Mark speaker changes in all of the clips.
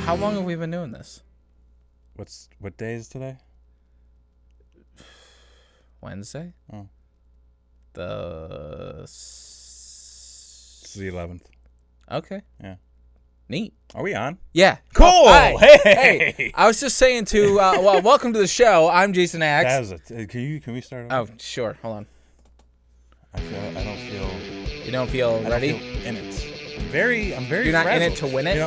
Speaker 1: How long have we been doing this?
Speaker 2: What day is today?
Speaker 1: Wednesday?
Speaker 2: Oh.
Speaker 1: It's
Speaker 2: the 11th.
Speaker 1: Okay.
Speaker 2: Yeah.
Speaker 1: Neat.
Speaker 2: Are we on?
Speaker 1: Yeah.
Speaker 2: Cool.
Speaker 1: Oh,
Speaker 2: Hey.
Speaker 1: I was just saying to, welcome to the show. I'm Jason Axe.
Speaker 2: That was it. Can we start over?
Speaker 1: Oh, sure. Hold on.
Speaker 2: I don't feel.
Speaker 1: You don't feel ready?
Speaker 2: Don't feel in it. I'm very
Speaker 1: You're not
Speaker 2: frazzled.
Speaker 1: in it to win it?
Speaker 2: You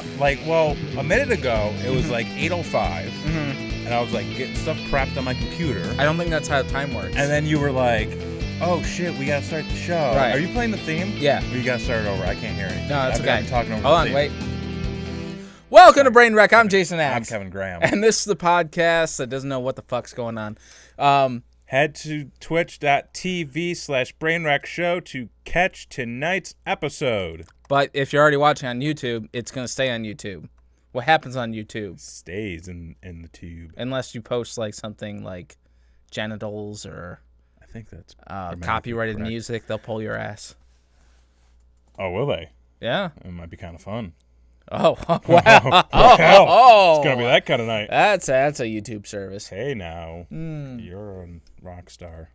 Speaker 2: know, a minute ago, it was like 8:05.
Speaker 1: Mm-hmm.
Speaker 2: And I was like getting stuff prepped on my computer.
Speaker 1: I don't think that's how time works.
Speaker 2: And then you were like, oh shit, we gotta start the show.
Speaker 1: Right.
Speaker 2: Are you playing the theme?
Speaker 1: Yeah.
Speaker 2: Or you gotta start it over? I can't hear anything.
Speaker 1: No, it's okay.
Speaker 2: I'm talking over
Speaker 1: Hold
Speaker 2: the
Speaker 1: on,
Speaker 2: theme.
Speaker 1: wait. Welcome to Brain Wreck. I'm Jason
Speaker 2: I'm
Speaker 1: Axe.
Speaker 2: Kevin Graham.
Speaker 1: And this is the podcast that doesn't know what the fuck's going on.
Speaker 2: Head to twitch.tv/brainwreckshow to catch tonight's episode.
Speaker 1: But if you're already watching on YouTube, it's going to stay on YouTube. What happens on YouTube?
Speaker 2: Stays in the tube.
Speaker 1: Unless you post like something like genitals or
Speaker 2: I think that's
Speaker 1: copyrighted
Speaker 2: correct.
Speaker 1: music, they'll pull your ass.
Speaker 2: Oh, will they?
Speaker 1: Yeah.
Speaker 2: It might be kind of fun.
Speaker 1: Oh, wow.
Speaker 2: It's going to be that kind of night.
Speaker 1: That's a YouTube service.
Speaker 2: Hey, now. You're a rock star.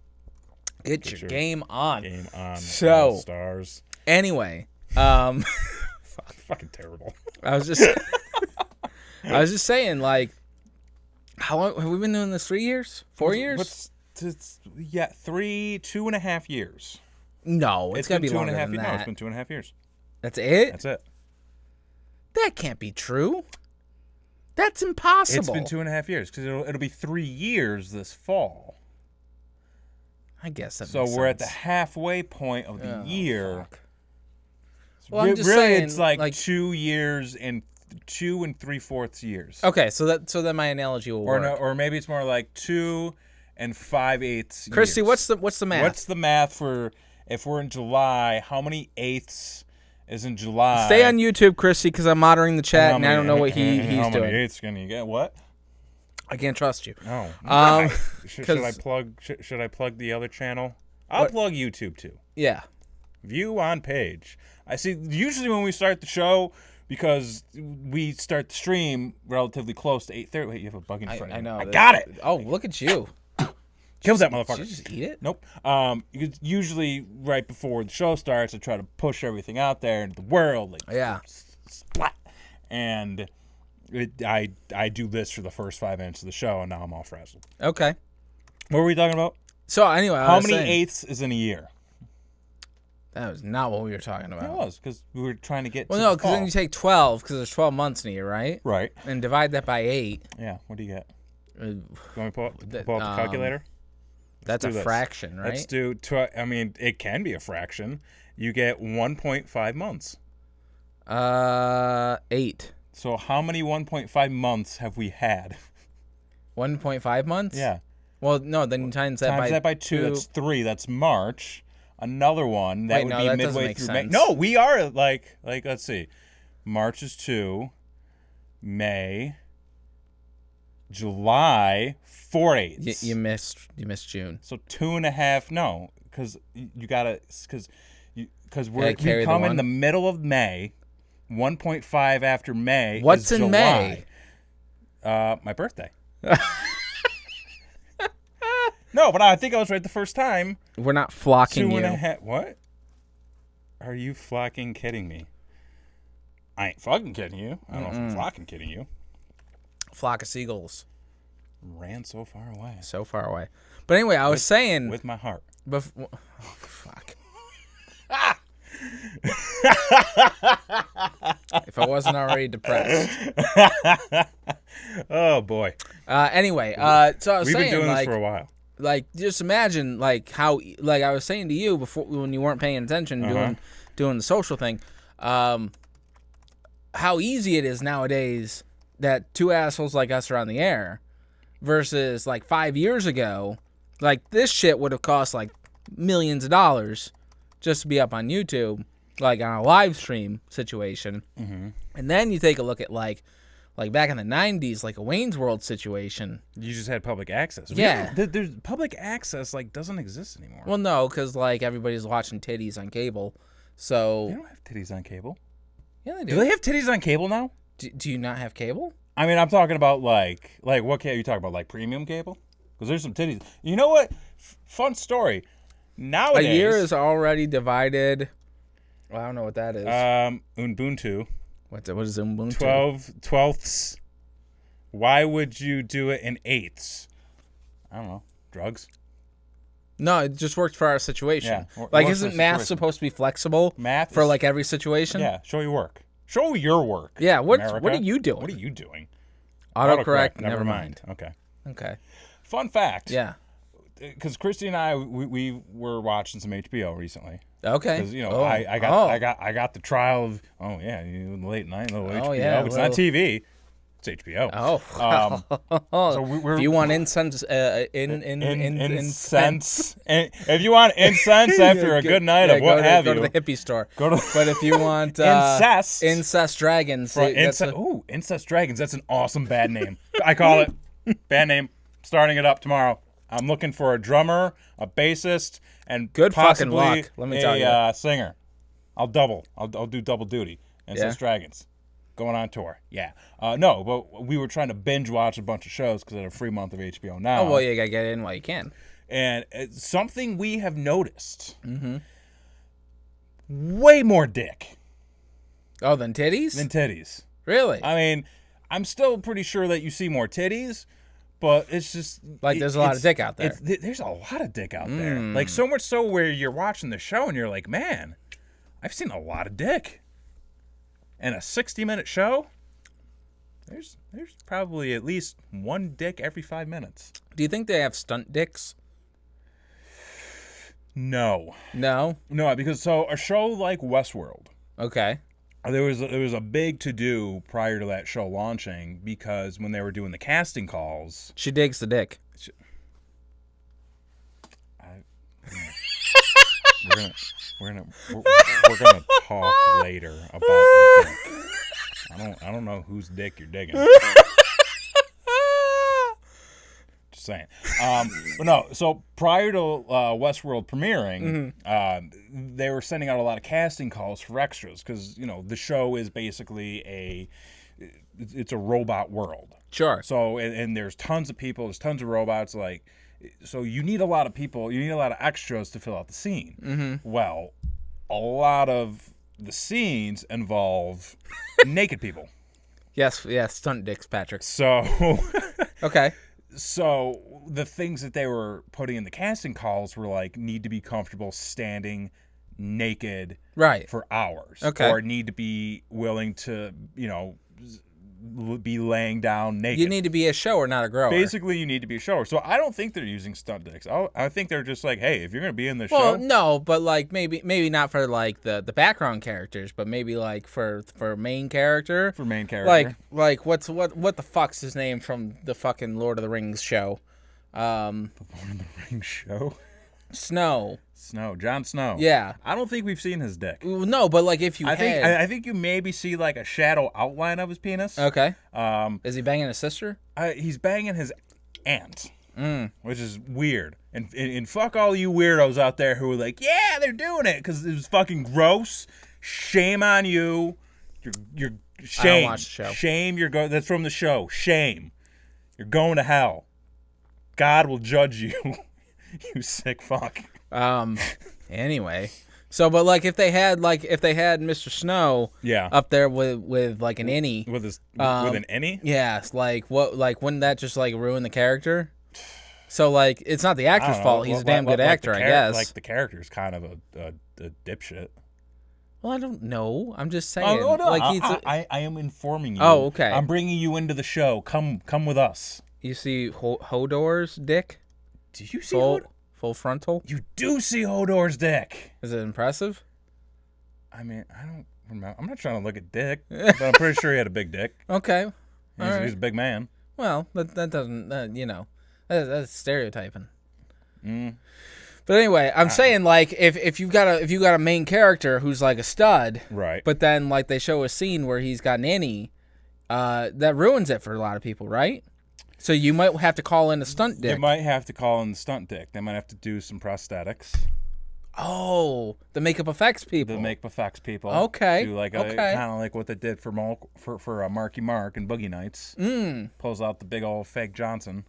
Speaker 1: Get your game on.
Speaker 2: Game on.
Speaker 1: So,
Speaker 2: All stars.
Speaker 1: Anyway,
Speaker 2: Fucking terrible.
Speaker 1: I was just saying, like, how long have we been doing this? 3 years? 4 years?
Speaker 2: 2.5 years.
Speaker 1: No, it's gonna be longer than
Speaker 2: No,
Speaker 1: that.
Speaker 2: it's been 2.5 years.
Speaker 1: That's it?
Speaker 2: That's it.
Speaker 1: That can't be true. That's impossible.
Speaker 2: It's been 2.5 years because it'll be 3 years this fall.
Speaker 1: I guess that
Speaker 2: So
Speaker 1: makes
Speaker 2: we're at
Speaker 1: sense.
Speaker 2: the halfway point of the year.
Speaker 1: Fuck. Well, I'm just
Speaker 2: really,
Speaker 1: saying,
Speaker 2: it's like
Speaker 1: 2
Speaker 2: years and 2 3/4 years.
Speaker 1: Okay, so then my analogy will
Speaker 2: Or
Speaker 1: work.
Speaker 2: no, or maybe it's more like 2 5/8.
Speaker 1: Christy,
Speaker 2: years.
Speaker 1: what's the math?
Speaker 2: What's the math for if we're in July? How many eighths is in July?
Speaker 1: Stay on YouTube, Christy, because I'm monitoring the chat and I don't know what he's
Speaker 2: how
Speaker 1: doing.
Speaker 2: many eighths can you get? What?
Speaker 1: I can't trust you.
Speaker 2: Oh, should I
Speaker 1: 'cause-
Speaker 2: plug? Should I plug the other channel? I'll plug YouTube too.
Speaker 1: Yeah.
Speaker 2: View on page. I see. Usually when we start the show, because we start the stream relatively close to 8:30. Wait, you have a bug in front of you.
Speaker 1: I know.
Speaker 2: I got it.
Speaker 1: Oh, look at you.
Speaker 2: Kill that
Speaker 1: Did
Speaker 2: motherfucker.
Speaker 1: you just eat it?
Speaker 2: Nope. Usually right before the show starts, I try to push everything out there into the world. Like,
Speaker 1: Yeah.
Speaker 2: splat. And I do this for the first 5 minutes of the show, and now I'm all frazzled.
Speaker 1: Okay.
Speaker 2: What were we talking about?
Speaker 1: So anyway,
Speaker 2: How many eighths is in a year?
Speaker 1: That was not what we were talking
Speaker 2: It
Speaker 1: about.
Speaker 2: was, because we were trying to get
Speaker 1: Well,
Speaker 2: to
Speaker 1: no,
Speaker 2: the
Speaker 1: because then
Speaker 2: fall.
Speaker 1: you take 12, because there's 12 months in a year, right?
Speaker 2: Right.
Speaker 1: And divide that by 8.
Speaker 2: Yeah, what do you get?
Speaker 1: Uh,
Speaker 2: You want me to pull up the calculator?
Speaker 1: That's a
Speaker 2: do this.
Speaker 1: fraction, right?
Speaker 2: Let's do, I mean, it can be a fraction. You get 1.5 months.
Speaker 1: 8.
Speaker 2: So how many 1.5 months have we had?
Speaker 1: 1.5 months?
Speaker 2: Yeah.
Speaker 1: Well, no, then you times that
Speaker 2: Times
Speaker 1: by
Speaker 2: that by 2, that's 3. That's March. Another one, that
Speaker 1: Wait,
Speaker 2: would
Speaker 1: no,
Speaker 2: be
Speaker 1: that doesn't
Speaker 2: midway
Speaker 1: make
Speaker 2: through
Speaker 1: sense.
Speaker 2: May. No, we are like let's see. March is 2. May. July, 4/8.
Speaker 1: You missed June.
Speaker 2: So 2.5. No, because you gotta because we
Speaker 1: carry the
Speaker 2: come in
Speaker 1: one.
Speaker 2: the middle of May. 1.5 after May.
Speaker 1: What's
Speaker 2: is
Speaker 1: in
Speaker 2: July.
Speaker 1: May?
Speaker 2: My birthday. No, but I think I was right the first time.
Speaker 1: We're not flocking
Speaker 2: 2.5. What? Are you flocking kidding me? I ain't fucking kidding you. I don't know if I'm flocking kidding you.
Speaker 1: Flock of seagulls.
Speaker 2: Ran so far away.
Speaker 1: So far away. But anyway, I was saying...
Speaker 2: With my heart.
Speaker 1: Oh, fuck. If I wasn't already depressed.
Speaker 2: Oh, boy.
Speaker 1: Anyway, so I was
Speaker 2: We've
Speaker 1: saying,
Speaker 2: been doing
Speaker 1: like,
Speaker 2: this for a while.
Speaker 1: like, just imagine, like, how, like I was saying to you before when you weren't paying attention, doing the social thing, how easy it is nowadays that two assholes like us are on the air versus, like, 5 years ago. Like, this shit would have cost, like, millions of dollars just to be up on YouTube, like, on a live stream situation.
Speaker 2: Mm-hmm.
Speaker 1: And then you take a look at, like back in the 90s, like a Wayne's World situation.
Speaker 2: You just had public access.
Speaker 1: Yeah.
Speaker 2: There's public access, like, doesn't exist anymore.
Speaker 1: Well, no, because, like, everybody's watching titties on cable. So,
Speaker 2: They don't have titties on cable.
Speaker 1: yeah, they
Speaker 2: Do
Speaker 1: do.
Speaker 2: they have titties on cable now?
Speaker 1: Do you not have cable?
Speaker 2: I mean, I'm talking about like what cable you talking about? Like premium cable? Because there's some titties. You know what? Fun story. Nowadays,
Speaker 1: A year is already divided. Well, I don't know what that is.
Speaker 2: Ubuntu.
Speaker 1: What is Ubuntu?
Speaker 2: 12ths. Why would you do it in eighths? I don't know. Drugs?
Speaker 1: No, it just worked for our situation.
Speaker 2: Yeah,
Speaker 1: like, isn't math supposed to be flexible
Speaker 2: math
Speaker 1: for like every situation?
Speaker 2: Yeah, show your work. Show your work.
Speaker 1: Yeah, what are you doing?
Speaker 2: What are you doing?
Speaker 1: Autocorrect, never mind.
Speaker 2: Okay. Fun fact.
Speaker 1: Yeah.
Speaker 2: Because Christy and I, we were watching some HBO recently.
Speaker 1: Okay.
Speaker 2: Because I got the trial of late night little HBO.
Speaker 1: Yeah,
Speaker 2: it's not TV. It's HBO. So
Speaker 1: if you want incense,
Speaker 2: incense, if you want incense after a good night of what have you,
Speaker 1: go to the hippie store. But if you want incest dragons,
Speaker 2: incest dragons. That's an awesome bad name. I call it bad name. Starting it up tomorrow. I'm looking for a drummer, a bassist, and
Speaker 1: good fucking
Speaker 2: possibly
Speaker 1: luck. Let me tell you,
Speaker 2: singer. I'll do double duty. Incest dragons. Going on tour. Yeah. No, but we were trying to binge watch a bunch of shows because I had a free month of HBO now.
Speaker 1: Oh, well, you got to get in while you can.
Speaker 2: And it's something we have noticed. Mm-hmm. Way more dick.
Speaker 1: Oh, than titties?
Speaker 2: Than titties.
Speaker 1: Really?
Speaker 2: I mean, I'm still pretty sure that you see more titties, but it's just...
Speaker 1: Like, there's a lot of dick out there.
Speaker 2: There's a lot of dick out there. Like, so much so where you're watching the show and you're like, man, I've seen a lot of dick. And a 60-minute show, there's probably at least one dick every 5 minutes.
Speaker 1: Do you think they have stunt dicks?
Speaker 2: No, because so a show like Westworld.
Speaker 1: Okay.
Speaker 2: There was a big to-do prior to that show launching because when they were doing the casting calls,
Speaker 1: she digs the dick.
Speaker 2: We're gonna talk later about the dick. I don't know whose dick you're digging. Just saying. But no. So prior to Westworld premiering, they were sending out a lot of casting calls for extras because the show is basically it's a robot world.
Speaker 1: Sure.
Speaker 2: So and there's tons of people. There's tons of robots. So you need a lot of people. You need a lot of extras to fill out the scene. Mm-hmm. Well, a lot of the scenes involve naked people.
Speaker 1: Yes, stunt dicks, Patrick.
Speaker 2: So,
Speaker 1: okay.
Speaker 2: So the things that they were putting in the casting calls were like need to be comfortable standing naked for hours.
Speaker 1: Okay.
Speaker 2: Or need to be willing to, be laying down naked.
Speaker 1: You need to be a shower, not a grower.
Speaker 2: Basically, you need to be a shower. So I don't think they're using stunt dicks. I think they're just like, hey, if you're going to be in the show.
Speaker 1: Well, no, but like maybe not for like the background characters, but maybe like for main character.
Speaker 2: For main character.
Speaker 1: Like what the fuck's his name from the fucking Lord of the Rings show?
Speaker 2: The Lord of the Rings show?
Speaker 1: Snow.
Speaker 2: Jon Snow.
Speaker 1: Yeah.
Speaker 2: I don't think we've seen his dick.
Speaker 1: No, but like if you
Speaker 2: I think you maybe see like a shadow outline of his penis.
Speaker 1: Okay. Is he banging his sister?
Speaker 2: He's banging his aunt, which is weird. And fuck all you weirdos out there who are like, yeah, they're doing it because it was fucking gross. Shame on you. You're shame.
Speaker 1: I don't watch the show.
Speaker 2: Shame. That's from the show. Shame. You're going to hell. God will judge you. You sick fuck.
Speaker 1: Anyway, so but like if they had Mr. Snow up there with like an innie
Speaker 2: with an innie,
Speaker 1: like wouldn't that just like ruin the character? So like it's not the actor's fault. He's a damn good actor, I guess.
Speaker 2: Like the character's kind of a dipshit.
Speaker 1: Well, I don't know. I'm just saying.
Speaker 2: Oh, no.
Speaker 1: Like
Speaker 2: I am informing you.
Speaker 1: Oh, okay.
Speaker 2: I'm bringing you into the show. Come with us.
Speaker 1: You see Hodor's dick?
Speaker 2: Do you see
Speaker 1: full frontal?
Speaker 2: You do see Hodor's dick.
Speaker 1: Is it impressive?
Speaker 2: I mean, I don't remember. I'm not trying to look at dick, but I'm pretty sure he had a big dick.
Speaker 1: Okay.
Speaker 2: He's a big man.
Speaker 1: Well, that doesn't, that's stereotyping. But anyway, I'm saying like if you got a main character who's like a stud,
Speaker 2: right?
Speaker 1: But then like they show a scene where he's got an innie, that ruins it for a lot of people, right? So you might have to call in a stunt dick.
Speaker 2: You might have to call in the stunt dick. They might have to do some prosthetics.
Speaker 1: Oh, the makeup effects people.
Speaker 2: The makeup effects people.
Speaker 1: Okay.
Speaker 2: Do like
Speaker 1: okay.
Speaker 2: kind of like what they did for Marky Mark and Boogie Nights. Pulls out the big old fake Johnson.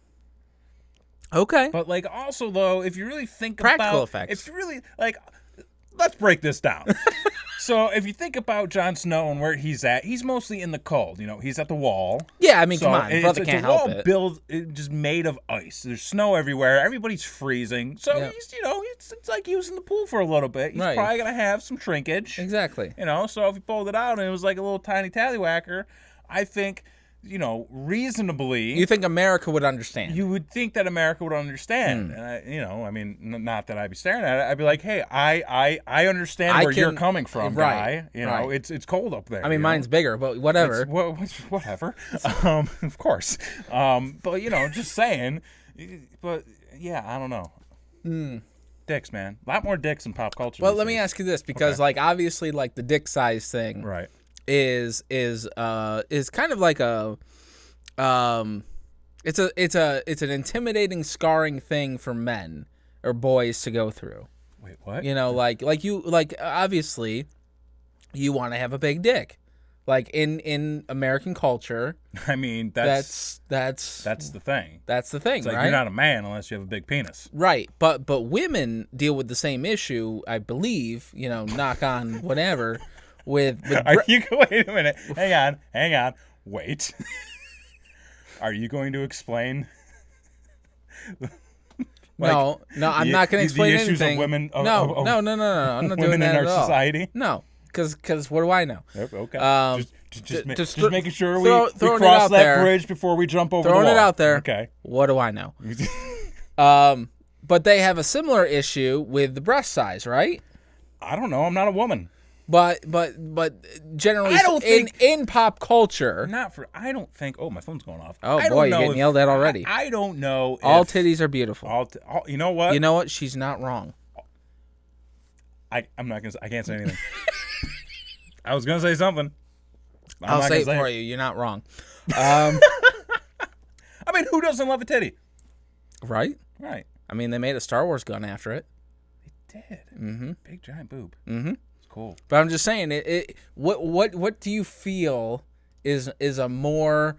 Speaker 1: Okay.
Speaker 2: But like also though, if you really think
Speaker 1: Practical
Speaker 2: about
Speaker 1: effects.
Speaker 2: if you really like, let's break this down. So if you think about Jon Snow and where he's at, he's mostly in the cold. You know, he's at the wall.
Speaker 1: Yeah, I mean,
Speaker 2: So
Speaker 1: come on, brother can't help it.
Speaker 2: It's a wall just made of ice. There's snow everywhere. Everybody's freezing. So
Speaker 1: Yep.
Speaker 2: he's, it's like he was in the pool for a little bit. He's
Speaker 1: Right.
Speaker 2: probably gonna have some shrinkage.
Speaker 1: Exactly.
Speaker 2: So if he pulled it out and it was like a little tiny tallywhacker, I think, reasonably.
Speaker 1: You think America would understand?
Speaker 2: You would think that America would understand, and not that I'd be staring at it. I'd be like, "Hey, I understand where you're coming from,
Speaker 1: right,
Speaker 2: guy.
Speaker 1: right.
Speaker 2: It's cold up there.
Speaker 1: I mean, mine's bigger, but whatever.
Speaker 2: Whatever. Of course. But just saying. But yeah, I don't know. Dicks, man. A lot more dicks in pop culture.
Speaker 1: Well, let me ask you this, because obviously the dick size thing,
Speaker 2: right,
Speaker 1: is kind of like a it's an intimidating, scarring thing for men or boys to go through.
Speaker 2: Wait, what?
Speaker 1: Obviously you want to have a big dick. Like in American culture,
Speaker 2: I mean, that's the thing.
Speaker 1: That's the thing,
Speaker 2: it's like
Speaker 1: right?
Speaker 2: You're not a man unless you have a big penis.
Speaker 1: Right. But women deal with the same issue, I believe, knock on whatever. Wait
Speaker 2: a minute. Hang on. Wait. Are you going to explain?
Speaker 1: No, I'm not going to explain
Speaker 2: the issues
Speaker 1: anything.
Speaker 2: Of women.
Speaker 1: No. I'm not doing that
Speaker 2: in
Speaker 1: at all.
Speaker 2: our society.
Speaker 1: No, because what do I know?
Speaker 2: Okay. Just making sure we
Speaker 1: throwing
Speaker 2: cross that
Speaker 1: there,
Speaker 2: bridge before we jump over the wall.
Speaker 1: Throwing it out there.
Speaker 2: Okay.
Speaker 1: What do I know? But they have a similar issue with the breast size, right?
Speaker 2: I don't know. I'm not a woman.
Speaker 1: But generally, in pop culture,
Speaker 2: I don't think. Oh, my phone's going off.
Speaker 1: Oh boy, you're getting yelled at already.
Speaker 2: I don't know.
Speaker 1: All titties are beautiful.
Speaker 2: You know what?
Speaker 1: You know what? She's not wrong.
Speaker 2: I'm not gonna. I can't say anything. I was gonna say something.
Speaker 1: I'll say it for you. You're not wrong.
Speaker 2: I mean, who doesn't love a titty?
Speaker 1: Right.
Speaker 2: Right.
Speaker 1: I mean, they made a Star Wars gun after it.
Speaker 2: They did.
Speaker 1: Mm-hmm.
Speaker 2: Big giant boob.
Speaker 1: Mm-hmm.
Speaker 2: Cool.
Speaker 1: But I'm just saying, what do you feel is a more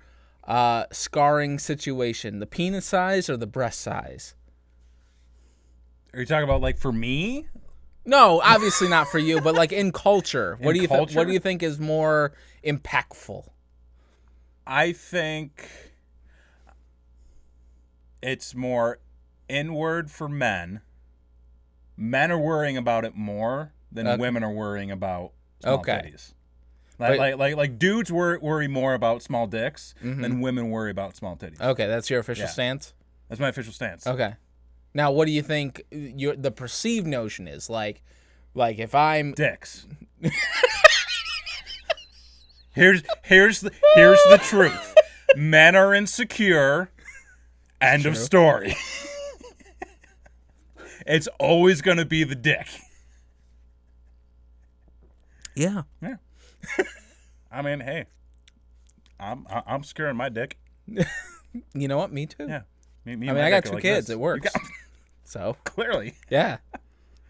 Speaker 1: scarring situation, the penis size or the breast size?
Speaker 2: Are you talking about like for me?
Speaker 1: No, obviously not for you, but like in culture, what do you think is more impactful?
Speaker 2: I think it's more inward for men. Men are worrying about it more than women are worrying about small titties. Like dudes worry more about small dicks than women worry about small titties.
Speaker 1: Okay, that's your official stance?
Speaker 2: That's my official stance.
Speaker 1: Okay. Now, what do you think the perceived notion is? Like if I'm
Speaker 2: dicks. Here's the truth. Men are insecure. End of story. It's always going to be the dick.
Speaker 1: Yeah.
Speaker 2: Yeah. I mean, hey, I'm securing my dick.
Speaker 1: You know what? Me too.
Speaker 2: Yeah. Me
Speaker 1: I got 2 kids. This. It works. So
Speaker 2: clearly.
Speaker 1: Yeah.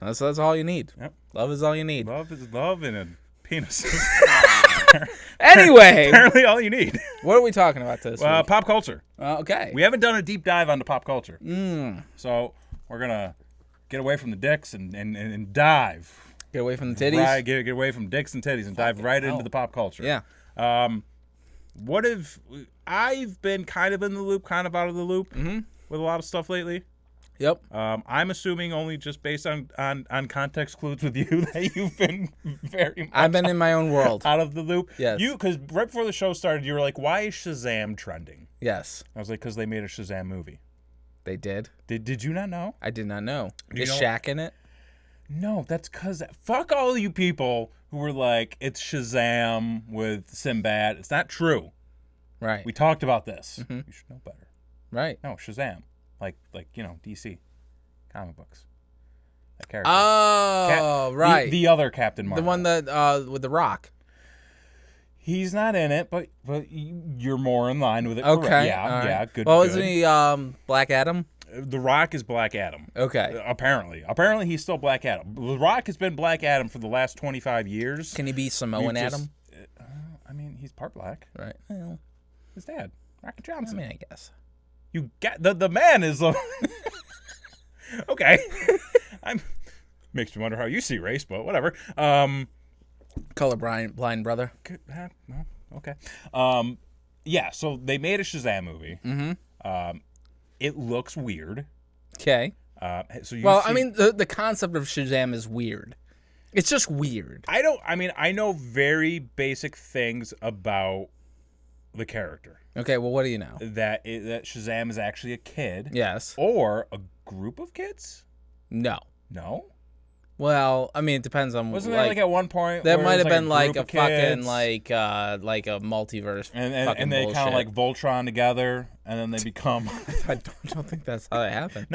Speaker 1: That's all you need.
Speaker 2: Yep.
Speaker 1: Love is all you need.
Speaker 2: Love is love in a penis.
Speaker 1: Anyway.
Speaker 2: Apparently all you need.
Speaker 1: What are we talking about this week?
Speaker 2: Pop culture.
Speaker 1: Okay.
Speaker 2: We haven't done a deep dive onto pop culture.
Speaker 1: So
Speaker 2: we're going to get away from the dicks and dive.
Speaker 1: Get away from the titties?
Speaker 2: Right, get away from dicks and titties and dive right into the pop culture.
Speaker 1: Yeah.
Speaker 2: What if I've been kind of in the loop, kind of out of the loop with a lot of stuff lately?
Speaker 1: Yep.
Speaker 2: I'm assuming only just based on context clues with you that you've been very much
Speaker 1: I've been in my own world.
Speaker 2: Out of the loop.
Speaker 1: Yes.
Speaker 2: Because right before the show started, you were like, why is Shazam trending?
Speaker 1: Yes.
Speaker 2: I was like, because they made a Shazam movie.
Speaker 1: They did?
Speaker 2: Did you not know?
Speaker 1: I did not know. Is Shaq in it?
Speaker 2: No, that's because fuck all you people who were like, it's Shazam with Sinbad. It's not true.
Speaker 1: Right.
Speaker 2: We talked about this. You should know better.
Speaker 1: Right.
Speaker 2: No, Shazam. Like DC comic books. That character.
Speaker 1: Oh, right.
Speaker 2: The other Captain Marvel.
Speaker 1: The one that with the Rock.
Speaker 2: He's not in it, but you're more in line with it.
Speaker 1: Okay.
Speaker 2: Yeah,
Speaker 1: right.
Speaker 2: yeah, good.
Speaker 1: Well,
Speaker 2: good.
Speaker 1: isn't he Black Adam?
Speaker 2: The Rock is Black Adam.
Speaker 1: Okay.
Speaker 2: Apparently he's still Black Adam. The Rock has been Black Adam for the last 25 years.
Speaker 1: Can he be Samoan Adam?
Speaker 2: I mean, he's part black.
Speaker 1: Right. Well,
Speaker 2: his dad, Rocky Johnson.
Speaker 1: I mean, I guess.
Speaker 2: You get the man is okay. Makes me wonder how you see race, but whatever.
Speaker 1: Colorblind brother.
Speaker 2: Okay. Yeah. So they made a Shazam movie.
Speaker 1: Mm-hmm.
Speaker 2: It looks weird.
Speaker 1: Okay. I mean, the concept of Shazam is weird. It's just weird.
Speaker 2: I know very basic things about the character.
Speaker 1: Okay, well, what do you know?
Speaker 2: That Shazam is actually a kid.
Speaker 1: Yes.
Speaker 2: Or a group of kids?
Speaker 1: No.
Speaker 2: No?
Speaker 1: Well, I mean, it depends on.
Speaker 2: Wasn't there at one point
Speaker 1: there might have been
Speaker 2: a
Speaker 1: fucking like a multiverse
Speaker 2: and they kind of like Voltron together, and then they become.
Speaker 1: I don't think that's how it happened.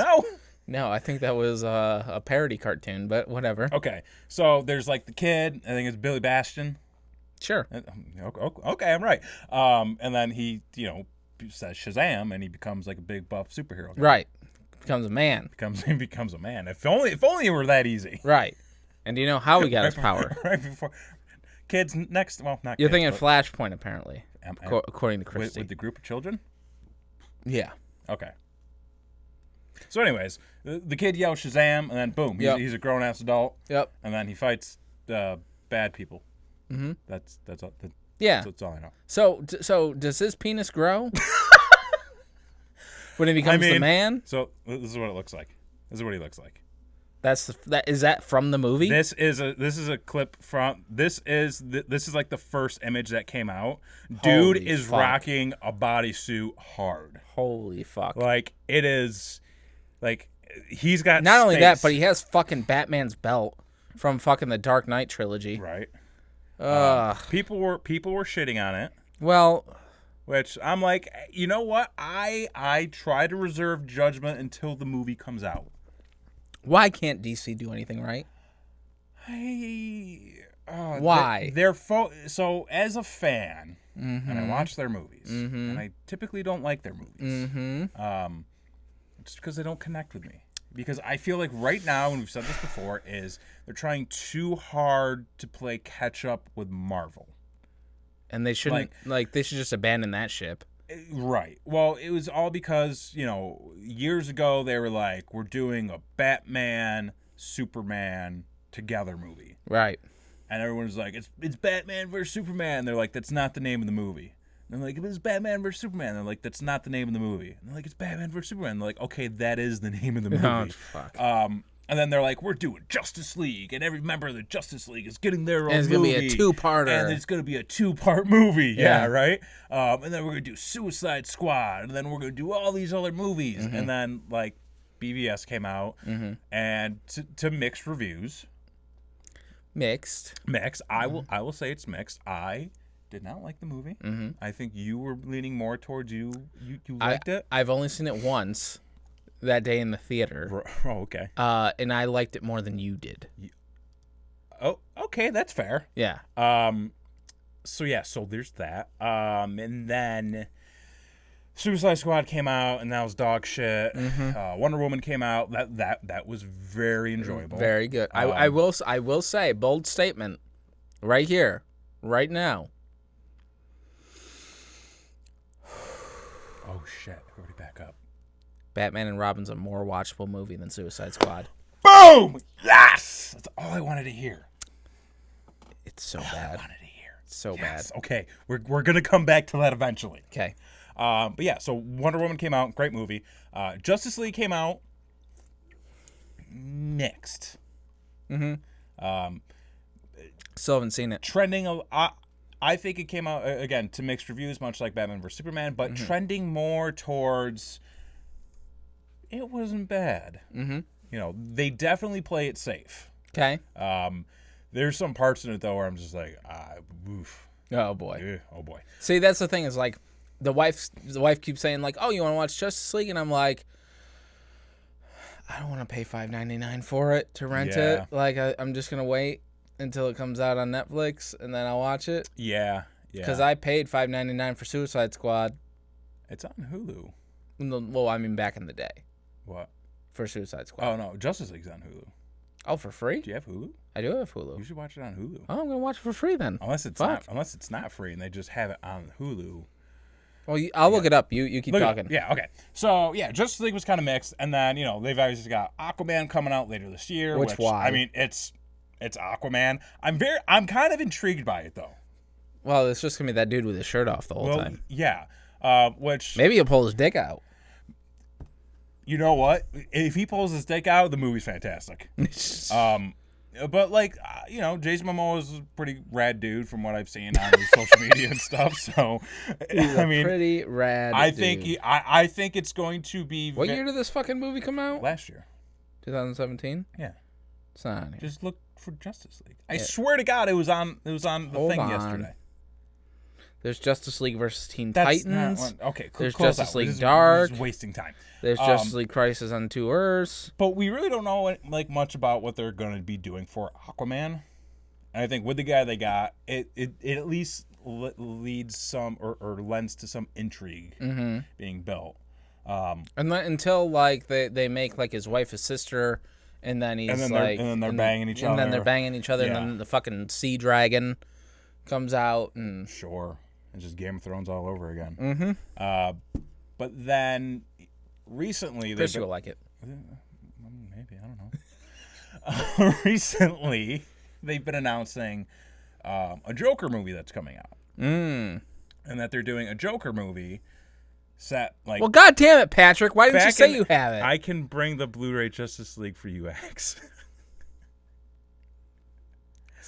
Speaker 2: No,
Speaker 1: I think that was a parody cartoon, but whatever.
Speaker 2: Okay, so there's like the kid. I think it's Billy Bastion.
Speaker 1: Sure.
Speaker 2: Okay, I'm right. And then he, says Shazam, and he becomes like a big buff superhero guy.
Speaker 1: Right. Becomes a man.
Speaker 2: He becomes a man. If only it were that easy.
Speaker 1: Right. And do you know how he got his power?
Speaker 2: Right before kids next. Well, not.
Speaker 1: You're
Speaker 2: kids,
Speaker 1: thinking Flashpoint, apparently, according to Christy.
Speaker 2: With the group of children.
Speaker 1: Yeah.
Speaker 2: Okay. So, anyways, the kid yells Shazam, and then boom, he's a grown ass adult.
Speaker 1: Yep.
Speaker 2: And then he fights bad people.
Speaker 1: Mm-hmm.
Speaker 2: That's all.
Speaker 1: Yeah.
Speaker 2: That's all I know.
Speaker 1: So does his penis grow when he becomes the man?
Speaker 2: So this is what it looks like. This is what he looks like.
Speaker 1: Is that from the movie?
Speaker 2: This is a clip from. This is like the first image that came out. Dude is rocking a bodysuit hard.
Speaker 1: Holy fuck!
Speaker 2: Like it is, like he's got.
Speaker 1: Not only that, but he has fucking Batman's belt from fucking the Dark Knight trilogy.
Speaker 2: Right.
Speaker 1: People
Speaker 2: were shitting on it.
Speaker 1: Well,
Speaker 2: which I'm like, you know what? I try to reserve judgment until the movie comes out.
Speaker 1: Why can't DC do anything right? Why?
Speaker 2: So as a fan,
Speaker 1: mm-hmm.
Speaker 2: and I watch their movies,
Speaker 1: mm-hmm.
Speaker 2: and I typically don't like their movies,
Speaker 1: mm-hmm.
Speaker 2: Just because they don't connect with me. Because I feel like right now, and we've said this before, is they're trying too hard to play catch up with Marvel.
Speaker 1: And they shouldn't, they should just abandon that ship.
Speaker 2: Right. Well, it was all because, years ago they were like, we're doing a Batman, Superman together movie.
Speaker 1: Right.
Speaker 2: And everyone's like, it's Batman versus Superman. And they're like, that's not the name of the movie. And they're like, it's Batman versus Superman. And they're like, that's not the name of the movie. And they're like, it's Batman versus Superman. And they're like, okay, that is the name of the movie.
Speaker 1: Oh, fuck.
Speaker 2: And then they're like, we're doing Justice League, and every member of the Justice League is getting their own movie.
Speaker 1: And it's going to be a two-parter.
Speaker 2: And it's going to be a two-part movie. Yeah, right? And then we're going to do Suicide Squad, and then we're going to do all these other movies. Mm-hmm. And then, BVS came out,
Speaker 1: mm-hmm.
Speaker 2: and to mixed reviews. Mixed. I will say it's mixed. I did not like the movie.
Speaker 1: Mm-hmm.
Speaker 2: I think you were leaning more towards you liked it.
Speaker 1: I've only seen it once. That day in the theater.
Speaker 2: Oh, okay.
Speaker 1: And I liked it more than you did.
Speaker 2: Oh, okay, that's fair.
Speaker 1: Yeah.
Speaker 2: So there's that. And then Suicide Squad came out, and that was dog shit.
Speaker 1: Mm-hmm.
Speaker 2: Wonder Woman came out. That was very enjoyable.
Speaker 1: Very good. I will say, bold statement, right here, right now.
Speaker 2: Oh shit! Everybody back up.
Speaker 1: Batman and Robin's a more watchable movie than Suicide Squad.
Speaker 2: Boom! Yes! That's all I wanted to hear.
Speaker 1: It's so bad.
Speaker 2: I wanted to hear.
Speaker 1: It's so bad.
Speaker 2: Okay, we're going to come back to that eventually.
Speaker 1: Okay.
Speaker 2: But yeah, so Wonder Woman came out. Great movie. Justice League came out. Mixed.
Speaker 1: Mm-hmm. Still haven't seen it.
Speaker 2: Trending... I think it came out, again, to mixed reviews, much like Batman vs. Superman, but
Speaker 1: mm-hmm.
Speaker 2: trending more towards... It wasn't bad.
Speaker 1: Mm-hmm.
Speaker 2: They definitely play it safe.
Speaker 1: Okay.
Speaker 2: There's some parts in it though where I'm just like, oof.
Speaker 1: Oh boy.
Speaker 2: Oh boy.
Speaker 1: See, that's the thing is the wife keeps saying oh, you want to watch Justice League, and I'm like, I don't want to pay $5.99 for it to rent it. I'm just gonna wait until it comes out on Netflix and then I'll watch it.
Speaker 2: Yeah.
Speaker 1: Because I paid $5.99 for Suicide Squad.
Speaker 2: It's on Hulu.
Speaker 1: Well, I mean back in the day.
Speaker 2: What?
Speaker 1: For Suicide Squad.
Speaker 2: Oh no, Justice League's on Hulu.
Speaker 1: Oh, for free?
Speaker 2: Do you have Hulu?
Speaker 1: I do have Hulu.
Speaker 2: You should watch it on Hulu.
Speaker 1: Oh, I'm gonna watch it for free then.
Speaker 2: Unless it's not free and they just have it on Hulu.
Speaker 1: Well, I'll look it up. You keep talking.
Speaker 2: Yeah, okay. So yeah, Justice League was kind of mixed, and then they've obviously got Aquaman coming out later this year. Which
Speaker 1: why?
Speaker 2: I mean, it's Aquaman. I'm kind of intrigued by it though.
Speaker 1: Well, it's just gonna be that dude with his shirt off the whole time.
Speaker 2: Yeah. Which
Speaker 1: maybe he'll pull his dick out.
Speaker 2: You know what? If he pulls his dick out, the movie's fantastic. But Jason Momoa is a pretty rad dude from what I've seen on his social media and stuff. So,
Speaker 1: He's pretty rad.
Speaker 2: I think it's going to be.
Speaker 1: What year did this fucking movie come out?
Speaker 2: Last year,
Speaker 1: 2017.
Speaker 2: Yeah,
Speaker 1: it's not on here.
Speaker 2: Just look for Justice League. I swear to God, it was on the thing yesterday.
Speaker 1: There's Justice League versus Teen Titans.
Speaker 2: Okay,
Speaker 1: there's Justice League Dark.
Speaker 2: This is wasting time.
Speaker 1: There's Justice League Crisis on Two Earths.
Speaker 2: But we really don't know much about what they're going to be doing for Aquaman. And I think with the guy they got, it at least leads some or lends to some intrigue being built.
Speaker 1: And then, until they make his wife his sister, and then he's
Speaker 2: and then they're banging each other.
Speaker 1: And then they're banging each other, and then the fucking sea dragon comes out and
Speaker 2: sure. It's just Game of Thrones all over again. But then recently...
Speaker 1: Chris will like it.
Speaker 2: Maybe, I don't know. Recently, they've been announcing a Joker movie that's coming out. And that they're doing a Joker movie set like...
Speaker 1: Well, God damn it, Patrick. Why didn't you say you have it?
Speaker 2: I can bring the Blu-ray Justice League for you, X.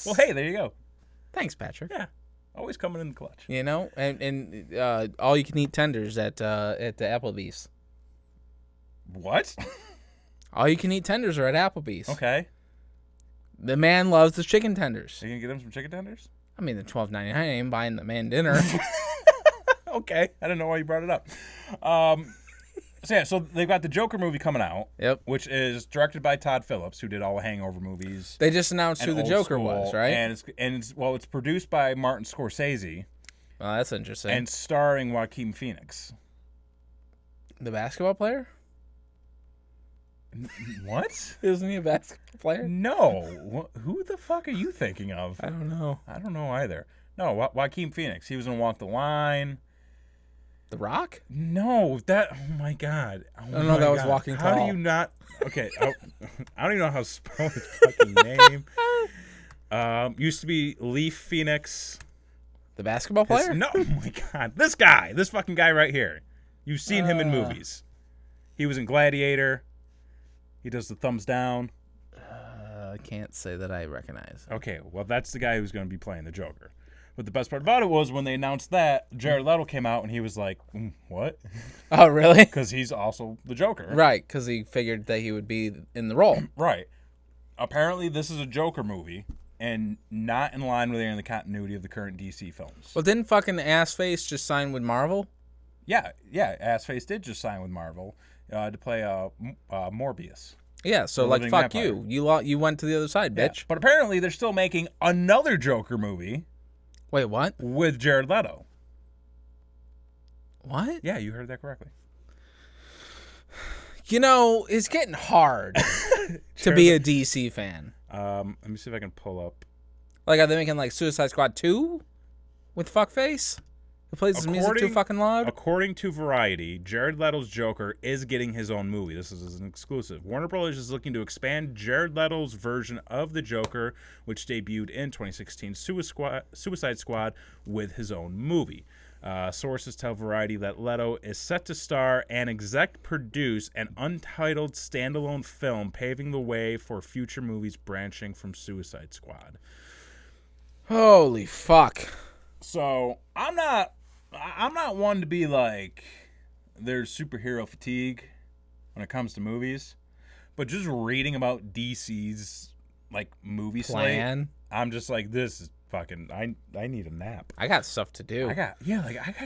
Speaker 2: Well, hey, there you go.
Speaker 1: Thanks, Patrick.
Speaker 2: Yeah. Always coming in the clutch.
Speaker 1: And all you can eat tenders at the Applebee's.
Speaker 2: What?
Speaker 1: All you can eat tenders are at Applebee's.
Speaker 2: Okay.
Speaker 1: The man loves his chicken tenders.
Speaker 2: Are you gonna get him some chicken tenders?
Speaker 1: I mean, the $12.99. I ain't buying the man dinner.
Speaker 2: Okay. I don't know why you brought it up. So they've got the Joker movie coming out.
Speaker 1: Yep.
Speaker 2: Which is directed by Todd Phillips, who did all the Hangover movies.
Speaker 1: They just announced who the Joker was, right?
Speaker 2: And it's produced by Martin Scorsese.
Speaker 1: Well, that's interesting.
Speaker 2: And starring Joaquin Phoenix.
Speaker 1: The basketball player?
Speaker 2: What?
Speaker 1: Isn't he a basketball player?
Speaker 2: No. Who the fuck are you thinking of?
Speaker 1: I don't know.
Speaker 2: I don't know either. No, Joaquin Phoenix. He was in Walk the Line.
Speaker 1: The Rock?
Speaker 2: No, that. Oh my God.
Speaker 1: I don't know. That was Walking Tall.
Speaker 2: How do you not? Okay, I don't even know how to spell his fucking name. Used to be Leaf Phoenix.
Speaker 1: The basketball player?
Speaker 2: No, oh my God. This fucking guy right here. You've seen him in movies. He was in Gladiator. He does the thumbs down.
Speaker 1: I can't say that I recognize.
Speaker 2: Okay, well, that's the guy who's going to be playing the Joker. But the best part about it was when they announced that, Jared Leto came out and he was like, what?
Speaker 1: Oh, really?
Speaker 2: Because he's also the Joker.
Speaker 1: Right, because he figured that he would be in the role.
Speaker 2: Right. Apparently, this is a Joker movie and not in line with any of the continuity of the current DC films.
Speaker 1: Well, didn't fucking Assface just sign with Marvel?
Speaker 2: Yeah, Assface did just sign with Marvel to play Morbius.
Speaker 1: Yeah, so like, fuck vampire. You went to the other side, bitch.
Speaker 2: Yeah, but apparently, they're still making another Joker movie.
Speaker 1: Wait, what?
Speaker 2: With Jared Leto.
Speaker 1: What?
Speaker 2: Yeah, you heard that correctly.
Speaker 1: It's getting hard to be a DC fan.
Speaker 2: Let me see if I can pull up.
Speaker 1: Like, are they making Suicide Squad 2 with Fuckface? Who plays his music too fucking loud?
Speaker 2: According to Variety, Jared Leto's Joker is getting his own movie. This is an exclusive. Warner Bros. Is looking to expand Jared Leto's version of the Joker, which debuted in 2016 Suicide Squad, with his own movie. Sources tell Variety that Leto is set to star and exec produce an untitled standalone film, paving the way for future movies branching from Suicide Squad.
Speaker 1: Holy fuck.
Speaker 2: So I'm not one to be like there's superhero fatigue when it comes to movies, but just reading about DC's movie slate, I'm just like, this is fucking. I need a nap.
Speaker 1: I got stuff to do.
Speaker 2: I got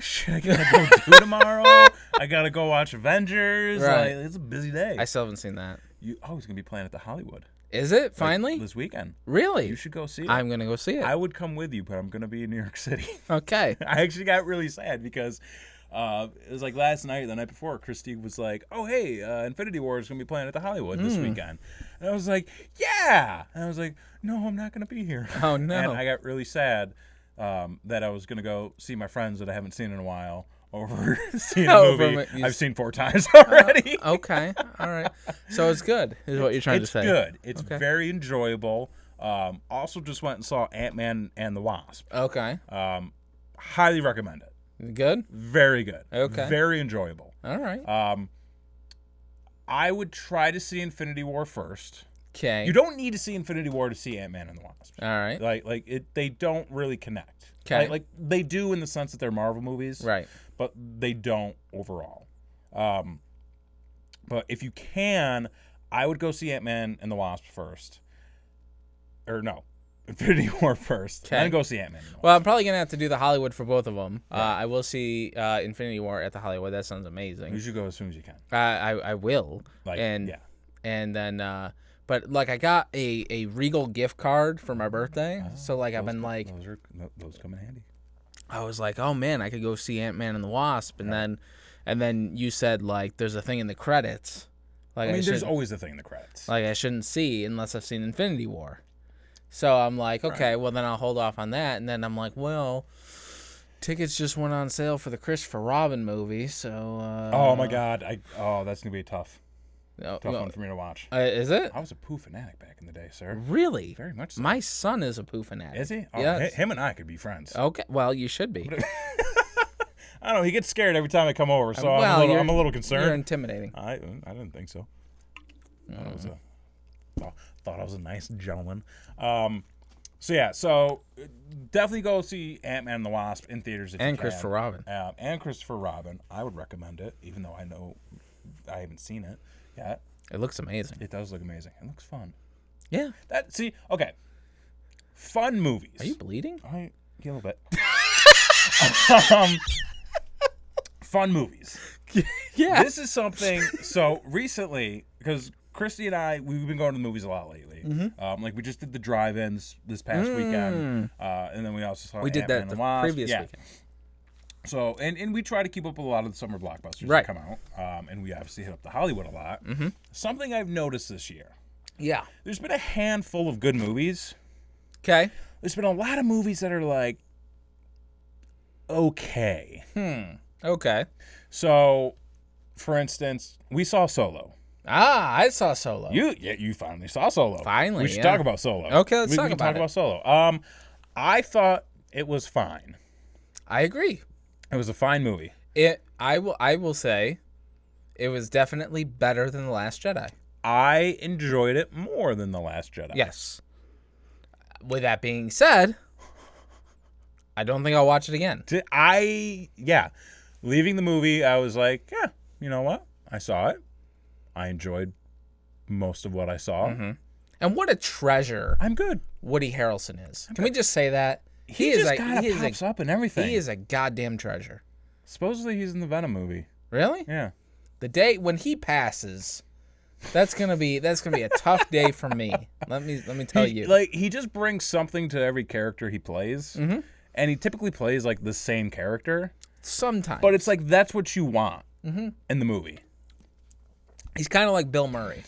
Speaker 2: shit I gotta go do tomorrow. I gotta go watch Avengers.
Speaker 1: Right.
Speaker 2: It's a busy day.
Speaker 1: I still haven't seen that.
Speaker 2: It's gonna be playing at the Hollywood.
Speaker 1: Is it finally
Speaker 2: this weekend?
Speaker 1: Really?
Speaker 2: You should go see it.
Speaker 1: I'm gonna go see it.
Speaker 2: I would come with you, but I'm gonna be in New York City.
Speaker 1: Okay.
Speaker 2: I actually got really sad because It was like last night, the night before, Christy was like, "Oh, hey, Infinity War is going to be playing at the Hollywood this weekend." And I was like, "Yeah!" And I was like, "No, I'm not going to be here."
Speaker 1: Oh, no.
Speaker 2: And I got really sad that I was going to go see my friends that I haven't seen in a while over seeing a movie I've seen 4 times already.
Speaker 1: Okay. All right. So it's good, is what you're trying to say.
Speaker 2: It's good. It's very enjoyable. Also just went and saw Ant-Man and the Wasp.
Speaker 1: Okay.
Speaker 2: Highly recommend it.
Speaker 1: Good?
Speaker 2: Very good.
Speaker 1: Okay.
Speaker 2: Very enjoyable.
Speaker 1: All right.
Speaker 2: I would try to see Infinity War first.
Speaker 1: Okay.
Speaker 2: You don't need to see Infinity War to see Ant-Man and the Wasp.
Speaker 1: All right.
Speaker 2: They don't really connect.
Speaker 1: Okay.
Speaker 2: Like they do in the sense that they're Marvel movies.
Speaker 1: Right.
Speaker 2: But they don't overall. But if you can, I would go see Ant-Man and the Wasp first. Or no. Infinity War first, then go see Ant-Man.
Speaker 1: Well, I'm probably going to have to do the Hollywood for both of them. I will see Infinity War at the Hollywood. That sounds amazing.
Speaker 2: You should go as soon as you can.
Speaker 1: I will. And then, but like I got a Regal gift card for my birthday. So like I've been like.
Speaker 2: Those come in handy.
Speaker 1: I was like, oh man, I could go see Ant-Man and the Wasp. And then you said like there's a thing in the credits. Like
Speaker 2: I mean, there's always a thing in the credits.
Speaker 1: Like I shouldn't see unless I've seen Infinity War. So I'm like, okay, well then I'll hold off on that. And then I'm like, well, tickets just went on sale for the Christopher Robin movie. So.
Speaker 2: Oh my God! That's gonna be tough.
Speaker 1: Tough
Speaker 2: one for me to watch.
Speaker 1: Is it?
Speaker 2: I was a Pooh fanatic back in the day, sir.
Speaker 1: Really?
Speaker 2: Very much so.
Speaker 1: My son is a Pooh fanatic.
Speaker 2: Is he? Oh,
Speaker 1: yes.
Speaker 2: Him and I could be friends.
Speaker 1: Okay. Well, you should be.
Speaker 2: I don't know. He gets scared every time I come over, so I'm a little concerned.
Speaker 1: You're intimidating.
Speaker 2: I didn't think so. Thought I was a nice gentleman. So definitely go see Ant-Man and the Wasp in theaters if you can.
Speaker 1: Christopher Robin.
Speaker 2: And Christopher Robin. I would recommend it, even though I know I haven't seen it yet.
Speaker 1: It looks amazing.
Speaker 2: It does look amazing. It looks fun.
Speaker 1: Yeah.
Speaker 2: Okay. Fun movies.
Speaker 1: Are you bleeding?
Speaker 2: Yeah, a little bit. Fun movies.
Speaker 1: Yeah.
Speaker 2: This is something. So recently, because Christy and I, we've been going to the movies a lot lately.
Speaker 1: Mm-hmm.
Speaker 2: Like we just did the drive-ins this past weekend, and then we also saw
Speaker 1: did that the previous weekend.
Speaker 2: So and we try to keep up with a lot of the summer blockbusters
Speaker 1: that
Speaker 2: come out, and we obviously hit up the Hollywood a lot. Mm-hmm. Something I've noticed this year.
Speaker 1: Yeah.
Speaker 2: There's been a handful of good movies.
Speaker 1: Okay.
Speaker 2: There's been a lot of movies that are like okay.
Speaker 1: Okay.
Speaker 2: So, for instance, we saw Solo.
Speaker 1: I saw Solo.
Speaker 2: You finally saw Solo.
Speaker 1: Finally,
Speaker 2: we should talk about Solo.
Speaker 1: Okay, let's
Speaker 2: we
Speaker 1: talk
Speaker 2: can
Speaker 1: about
Speaker 2: talk
Speaker 1: it.
Speaker 2: about Solo. I thought it was fine.
Speaker 1: I agree.
Speaker 2: It was a fine movie.
Speaker 1: I will say, it was definitely better than The Last Jedi.
Speaker 2: I enjoyed it more than The Last Jedi.
Speaker 1: Yes. With that being said, I don't think I'll watch it again.
Speaker 2: Leaving the movie, I was like, yeah, you know what? I saw it. I enjoyed most of what I saw.
Speaker 1: Mm-hmm. And what a treasure
Speaker 2: I'm good.
Speaker 1: Woody Harrelson is. Can we just say that?
Speaker 2: He just kind of pops up in everything.
Speaker 1: He is a goddamn treasure.
Speaker 2: Supposedly he's in the Venom movie.
Speaker 1: Really?
Speaker 2: Yeah.
Speaker 1: The day when he passes, that's gonna be a tough day for me. Let me tell you.
Speaker 2: Like he just brings something to every character he plays, and he typically plays like the same character.
Speaker 1: Sometimes,
Speaker 2: but it's like that's what you want in the movie.
Speaker 1: He's kind of like Bill Murray.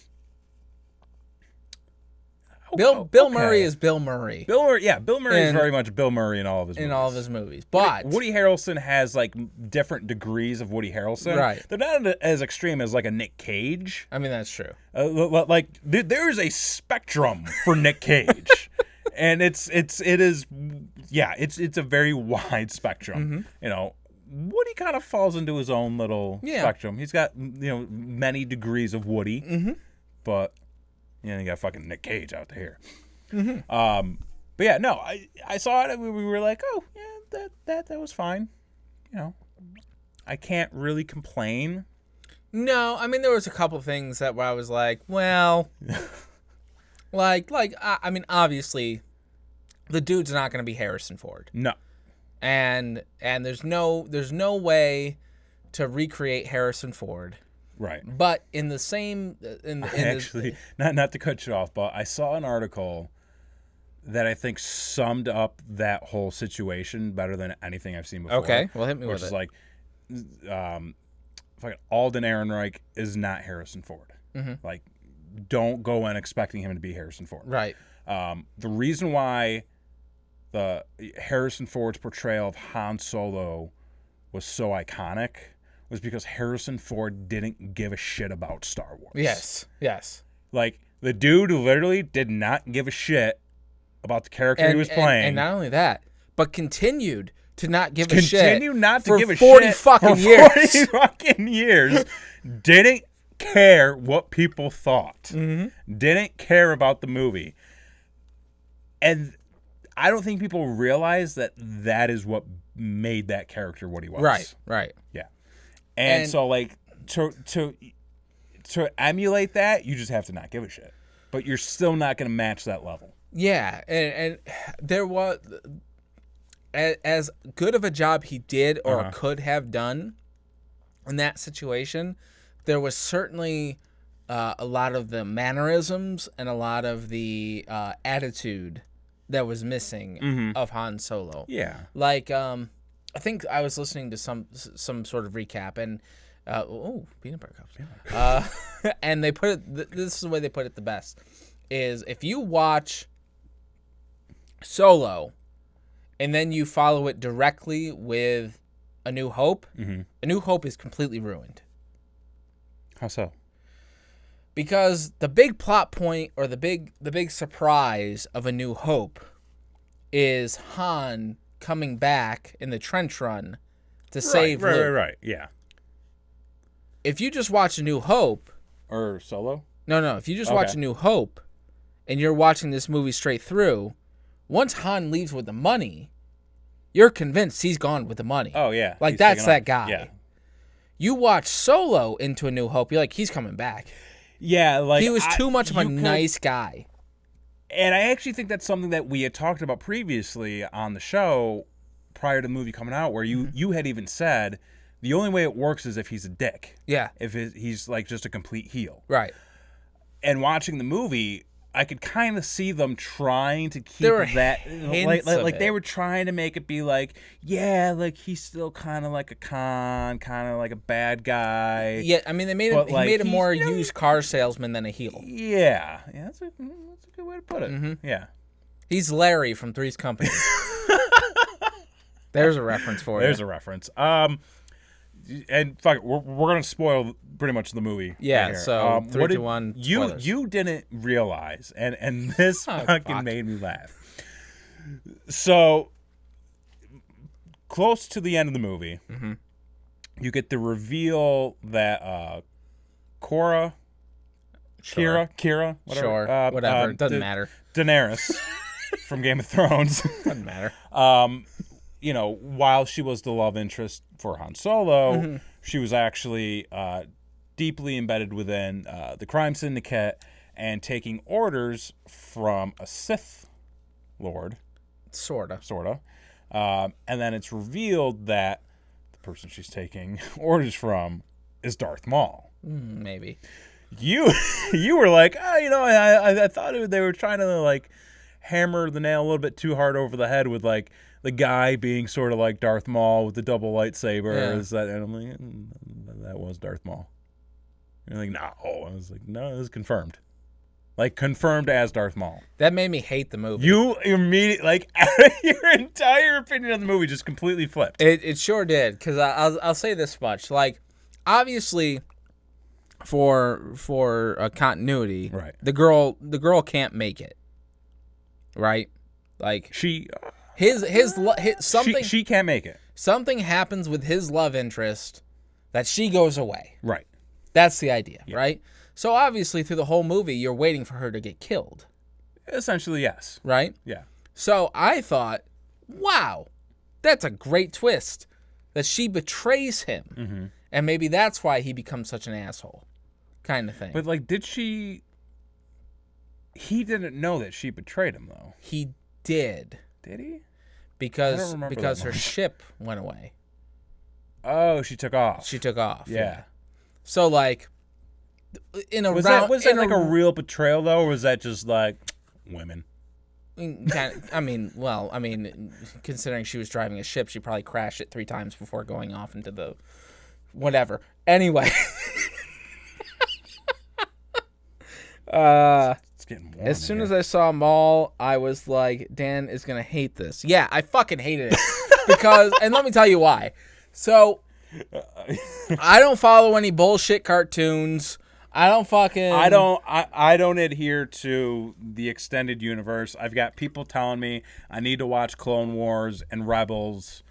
Speaker 1: Bill Murray is Bill Murray.
Speaker 2: Bill Murray is very much Bill Murray in all of his movies.
Speaker 1: But
Speaker 2: Woody Harrelson has like different degrees of Woody Harrelson.
Speaker 1: Right.
Speaker 2: They're not as extreme as like a Nick Cage.
Speaker 1: I mean, that's true.
Speaker 2: Like there is a spectrum for Nick Cage, and it's a very wide spectrum. You know, Woody kind of falls into his own little spectrum. He's got many degrees of Woody, but. You got fucking Nick Cage out there. But yeah, no, I saw it and we were like, oh yeah, that was fine. I can't really complain.
Speaker 1: No, I mean there was a couple things where I was like, well, I mean obviously, the dude's not going to be Harrison Ford.
Speaker 2: No,
Speaker 1: and there's no way to recreate Harrison Ford.
Speaker 2: Right.
Speaker 1: But in the same...
Speaker 2: Actually, not to cut you off, but I saw an article that I think summed up that whole situation better than anything I've seen before.
Speaker 1: Okay, well, hit me with it.
Speaker 2: Which is like, fucking Alden Ehrenreich is not Harrison Ford. Like, don't go in expecting him to be Harrison Ford.
Speaker 1: Right.
Speaker 2: The reason why the Harrison Ford's portrayal of Han Solo was so iconic was because Harrison Ford didn't give a shit about Star Wars.
Speaker 1: Yes.
Speaker 2: Like, the dude literally did not give a shit about the character he was playing.
Speaker 1: And not only that, but continued to not give a shit.
Speaker 2: Continue not to
Speaker 1: for
Speaker 2: give a
Speaker 1: 40
Speaker 2: shit
Speaker 1: fucking
Speaker 2: for
Speaker 1: years.
Speaker 2: 40 fucking years. Didn't care what people thought. Didn't care about the movie. And I don't think people realize that that is what made that character what he was.
Speaker 1: Right.
Speaker 2: Yeah. And so, like, to emulate that, you just have to not give a shit. But you're still not going to match that level.
Speaker 1: Yeah, and there was, as good of a job he did or could have done in that situation, there was certainly a lot of the mannerisms and a lot of the attitude that was missing of Han Solo.
Speaker 2: Yeah.
Speaker 1: Like, I think I was listening to some sort of recap, and peanut butter cups. And they put it. This is the way they put it the best: is if you watch Solo, and then you follow it directly with A New Hope. A New Hope is completely ruined.
Speaker 2: How so?
Speaker 1: Because the big plot point or the big surprise of A New Hope is Han coming back in the trench run to save Luke.
Speaker 2: Right. Yeah.
Speaker 1: If you just watch A New Hope,
Speaker 2: or Solo?
Speaker 1: No. If you just watch A New Hope, and you're watching this movie straight through, once Han leaves with the money, you're convinced he's gone with the money.
Speaker 2: Oh, yeah.
Speaker 1: Like, that's that guy.
Speaker 2: Yeah.
Speaker 1: You watch Solo into A New Hope, you're like, he's coming back.
Speaker 2: Yeah, like...
Speaker 1: He was too much of a nice guy.
Speaker 2: And I actually think that's something that we had talked about previously on the show prior to the movie coming out, where you had even said the only way it works is if he's a dick.
Speaker 1: Yeah.
Speaker 2: If he's, like, just a complete heel.
Speaker 1: Right.
Speaker 2: And watching the movie... I could kind of see them trying to keep that, like they were trying to make it be like, yeah, like he's still kind of like a con, kind of like a bad guy.
Speaker 1: Yeah, I mean, he made him more used car salesman than a heel.
Speaker 2: Yeah, that's a good way to put it. Yeah,
Speaker 1: he's Larry from Three's Company. There's a reference for you.
Speaker 2: There's a reference. And fuck it, we're gonna spoil pretty much the movie.
Speaker 1: Yeah,
Speaker 2: right
Speaker 1: so 3, 2, 1.
Speaker 2: You didn't realize, and this fucking made me laugh. So close to the end of the movie, you get the reveal that Kira, whatever,
Speaker 1: whatever, it doesn't matter.
Speaker 2: Daenerys from Game of Thrones
Speaker 1: doesn't matter.
Speaker 2: You know, while she was the love interest for Han Solo, she was actually deeply embedded within the crime syndicate and taking orders from a Sith Lord.
Speaker 1: Sorta.
Speaker 2: And then it's revealed that the person she's taking orders from is Darth Maul.
Speaker 1: Maybe.
Speaker 2: You were like, I thought they were trying to, like, hammer the nail a little bit too hard over the head with, like, the guy being sort of like Darth Maul with the double lightsabers.
Speaker 1: Yeah.
Speaker 2: And I'm like, that was Darth Maul. You're like, no. I was like, no, it was confirmed. Like, confirmed as Darth Maul.
Speaker 1: That made me hate the movie.
Speaker 2: You immediately, like, your entire opinion of the movie just completely flipped.
Speaker 1: It sure did, because I'll say this much. Like, obviously, for a continuity,
Speaker 2: right?
Speaker 1: The girl can't make it, right? Like something
Speaker 2: she can't make it.
Speaker 1: Something happens with his love interest that she goes away.
Speaker 2: Right.
Speaker 1: That's the idea, right? So obviously through the whole movie you're waiting for her to get killed.
Speaker 2: Essentially, yes.
Speaker 1: Right?
Speaker 2: Yeah.
Speaker 1: So I thought, wow, that's a great twist that she betrays him. And maybe that's why he becomes such an asshole kind of thing.
Speaker 2: But like, he didn't know that she betrayed him though.
Speaker 1: He did.
Speaker 2: Did he?
Speaker 1: Because her ship went away.
Speaker 2: Oh, she took off.
Speaker 1: Yeah. So like,
Speaker 2: was that like a real betrayal though, or was that just like women?
Speaker 1: I mean, considering she was driving a ship, she probably crashed it 3 times before going off into the whatever. Anyway.
Speaker 2: It's getting warm.
Speaker 1: As soon as I saw Maul, I was like, Dan is going to hate this. Yeah, I fucking hated it. Because, and let me tell you why. So, I don't follow any bullshit cartoons. I
Speaker 2: don't adhere to the extended universe. I've got people telling me I need to watch Clone Wars and Rebels.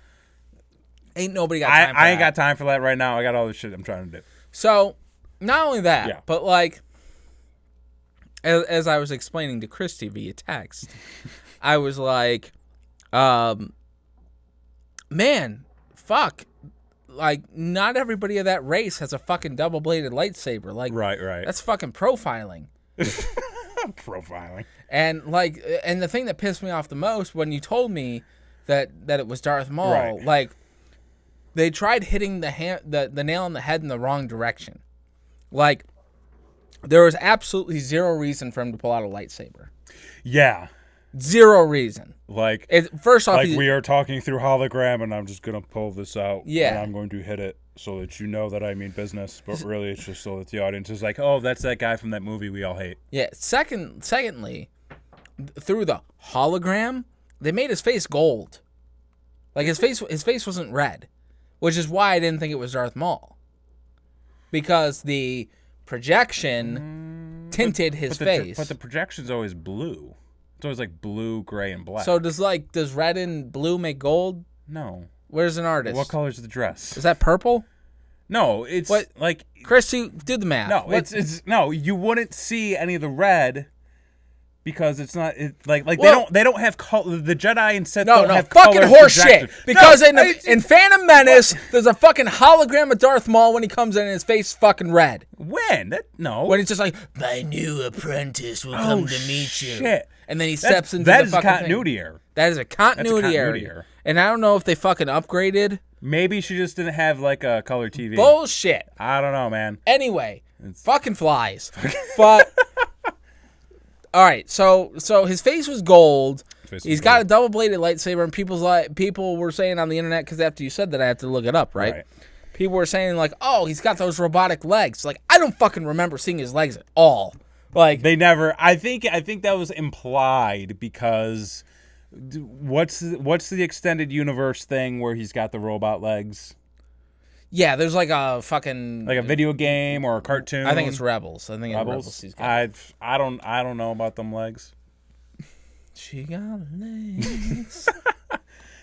Speaker 1: Ain't nobody got time for that.
Speaker 2: I ain't got time for that right now. I got all the shit I'm trying to do.
Speaker 1: So, not only that, but like, as I was explaining to Christy via text, I was like, man, fuck. Like, not everybody of that race has a fucking double-bladed lightsaber. Like,
Speaker 2: right.
Speaker 1: That's fucking profiling.
Speaker 2: Profiling.
Speaker 1: And like, and the thing that pissed me off the most when you told me that it was Darth Maul, like, they tried hitting the nail on the head in the wrong direction. Like, there was absolutely zero reason for him to pull out a lightsaber.
Speaker 2: Yeah.
Speaker 1: Zero reason.
Speaker 2: Like,
Speaker 1: first off,
Speaker 2: like we are talking through hologram, and I'm just gonna pull this out.
Speaker 1: Yeah.
Speaker 2: And I'm going to hit it so that you know that I mean business, but really it's just so that the audience is like, oh, that's that guy from that movie we all hate.
Speaker 1: Yeah. Secondly, through the hologram, they made his face gold. Like, his face wasn't red, which is why I didn't think it was Darth Maul, because the projection tinted his face.
Speaker 2: But the projection's always blue. It's always like blue, gray, and black.
Speaker 1: So does red and blue make gold?
Speaker 2: No.
Speaker 1: Where's an artist?
Speaker 2: What color's the dress?
Speaker 1: Is that purple?
Speaker 2: No, it's like
Speaker 1: Christy, do the math.
Speaker 2: No, it's no. You wouldn't see any of the red because it's not they don't have color. The Jedi and Sith don't have
Speaker 1: fucking horseshit. Because
Speaker 2: no,
Speaker 1: in Phantom Menace, there's a fucking hologram of Darth Maul when he comes in and his face fucking red.
Speaker 2: When?
Speaker 1: When it's just like, my new apprentice will come to meet you.
Speaker 2: Shit.
Speaker 1: And then he steps into
Speaker 2: that
Speaker 1: the fucking
Speaker 2: continuity error.
Speaker 1: That is a continuity error. And I don't know if they fucking upgraded.
Speaker 2: Maybe she just didn't have like a color TV.
Speaker 1: Bullshit.
Speaker 2: I don't know, man.
Speaker 1: Anyway, fucking flies. But all right, so his face was gold. He's got a double-bladed lightsaber, and people were saying on the internet, because after you said that, I had to look it up, right? People were saying like, oh, he's got those robotic legs. Like, I don't fucking remember seeing his legs at all. Like,
Speaker 2: they never. I think that was implied because what's the extended universe thing where he's got the robot legs?
Speaker 1: Yeah, there's like a fucking
Speaker 2: like a video game or a cartoon.
Speaker 1: I think it's Rebels. I think it's Rebels. He's got.
Speaker 2: I don't know about them legs.
Speaker 1: She got legs.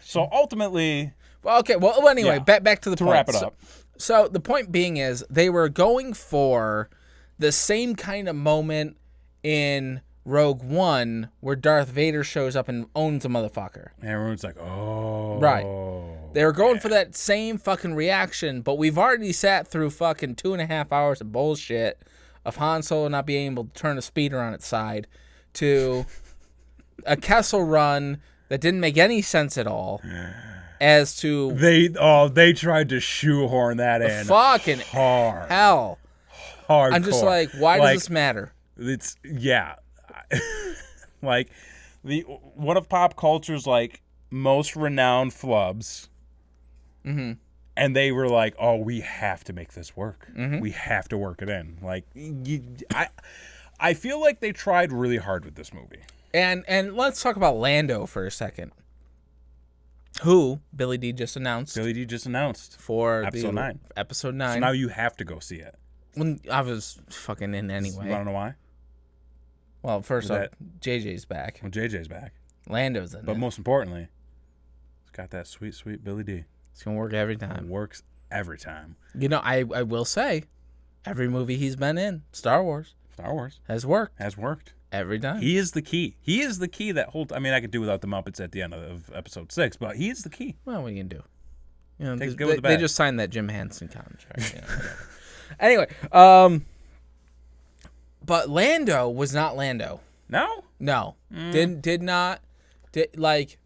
Speaker 2: So ultimately,
Speaker 1: well, okay. Well, anyway, back to the point.
Speaker 2: Wrap it up.
Speaker 1: So the point being is they were going for the same kind of moment in Rogue One where Darth Vader shows up and owns a motherfucker.
Speaker 2: And everyone's like, oh.
Speaker 1: Right. They were going for that same fucking reaction, but we've already sat through fucking 2.5 hours of bullshit of Han Solo not being able to turn a speeder on its side to a Kessel Run that didn't make any sense at all. As to
Speaker 2: they tried to shoehorn that in
Speaker 1: fucking
Speaker 2: hard.
Speaker 1: Hell.
Speaker 2: Hardcore.
Speaker 1: I'm just like, why does this matter?
Speaker 2: It's like one of pop culture's like most renowned flubs.
Speaker 1: Mm-hmm.
Speaker 2: And they were like, "Oh, we have to make this work.
Speaker 1: Mm-hmm.
Speaker 2: We have to work it in." Like, I feel like they tried really hard with this movie.
Speaker 1: And let's talk about Lando for a second. Who Billy D just announced for
Speaker 2: episode 9.
Speaker 1: Episode 9.
Speaker 2: So now you have to go see it.
Speaker 1: When I was fucking in anyway.
Speaker 2: You want to know why?
Speaker 1: Well, first off, JJ's back.
Speaker 2: Well, JJ's back.
Speaker 1: Lando's in it.
Speaker 2: But most importantly, it's got that sweet, sweet Billy D.
Speaker 1: It's going to work every time.
Speaker 2: It works every time.
Speaker 1: You know, I will say, every movie he's been in, Star Wars, has worked. Every time.
Speaker 2: He is the key. He is the key that holds... I mean, I could do without the Muppets at the end of episode 6, but he is the key.
Speaker 1: Well, what are you going to do? You know,
Speaker 2: Takes good with the bad.
Speaker 1: They just signed that Jim Henson contract. You know, anyway, but Lando was not Lando.
Speaker 2: No?
Speaker 1: No. Did not... like,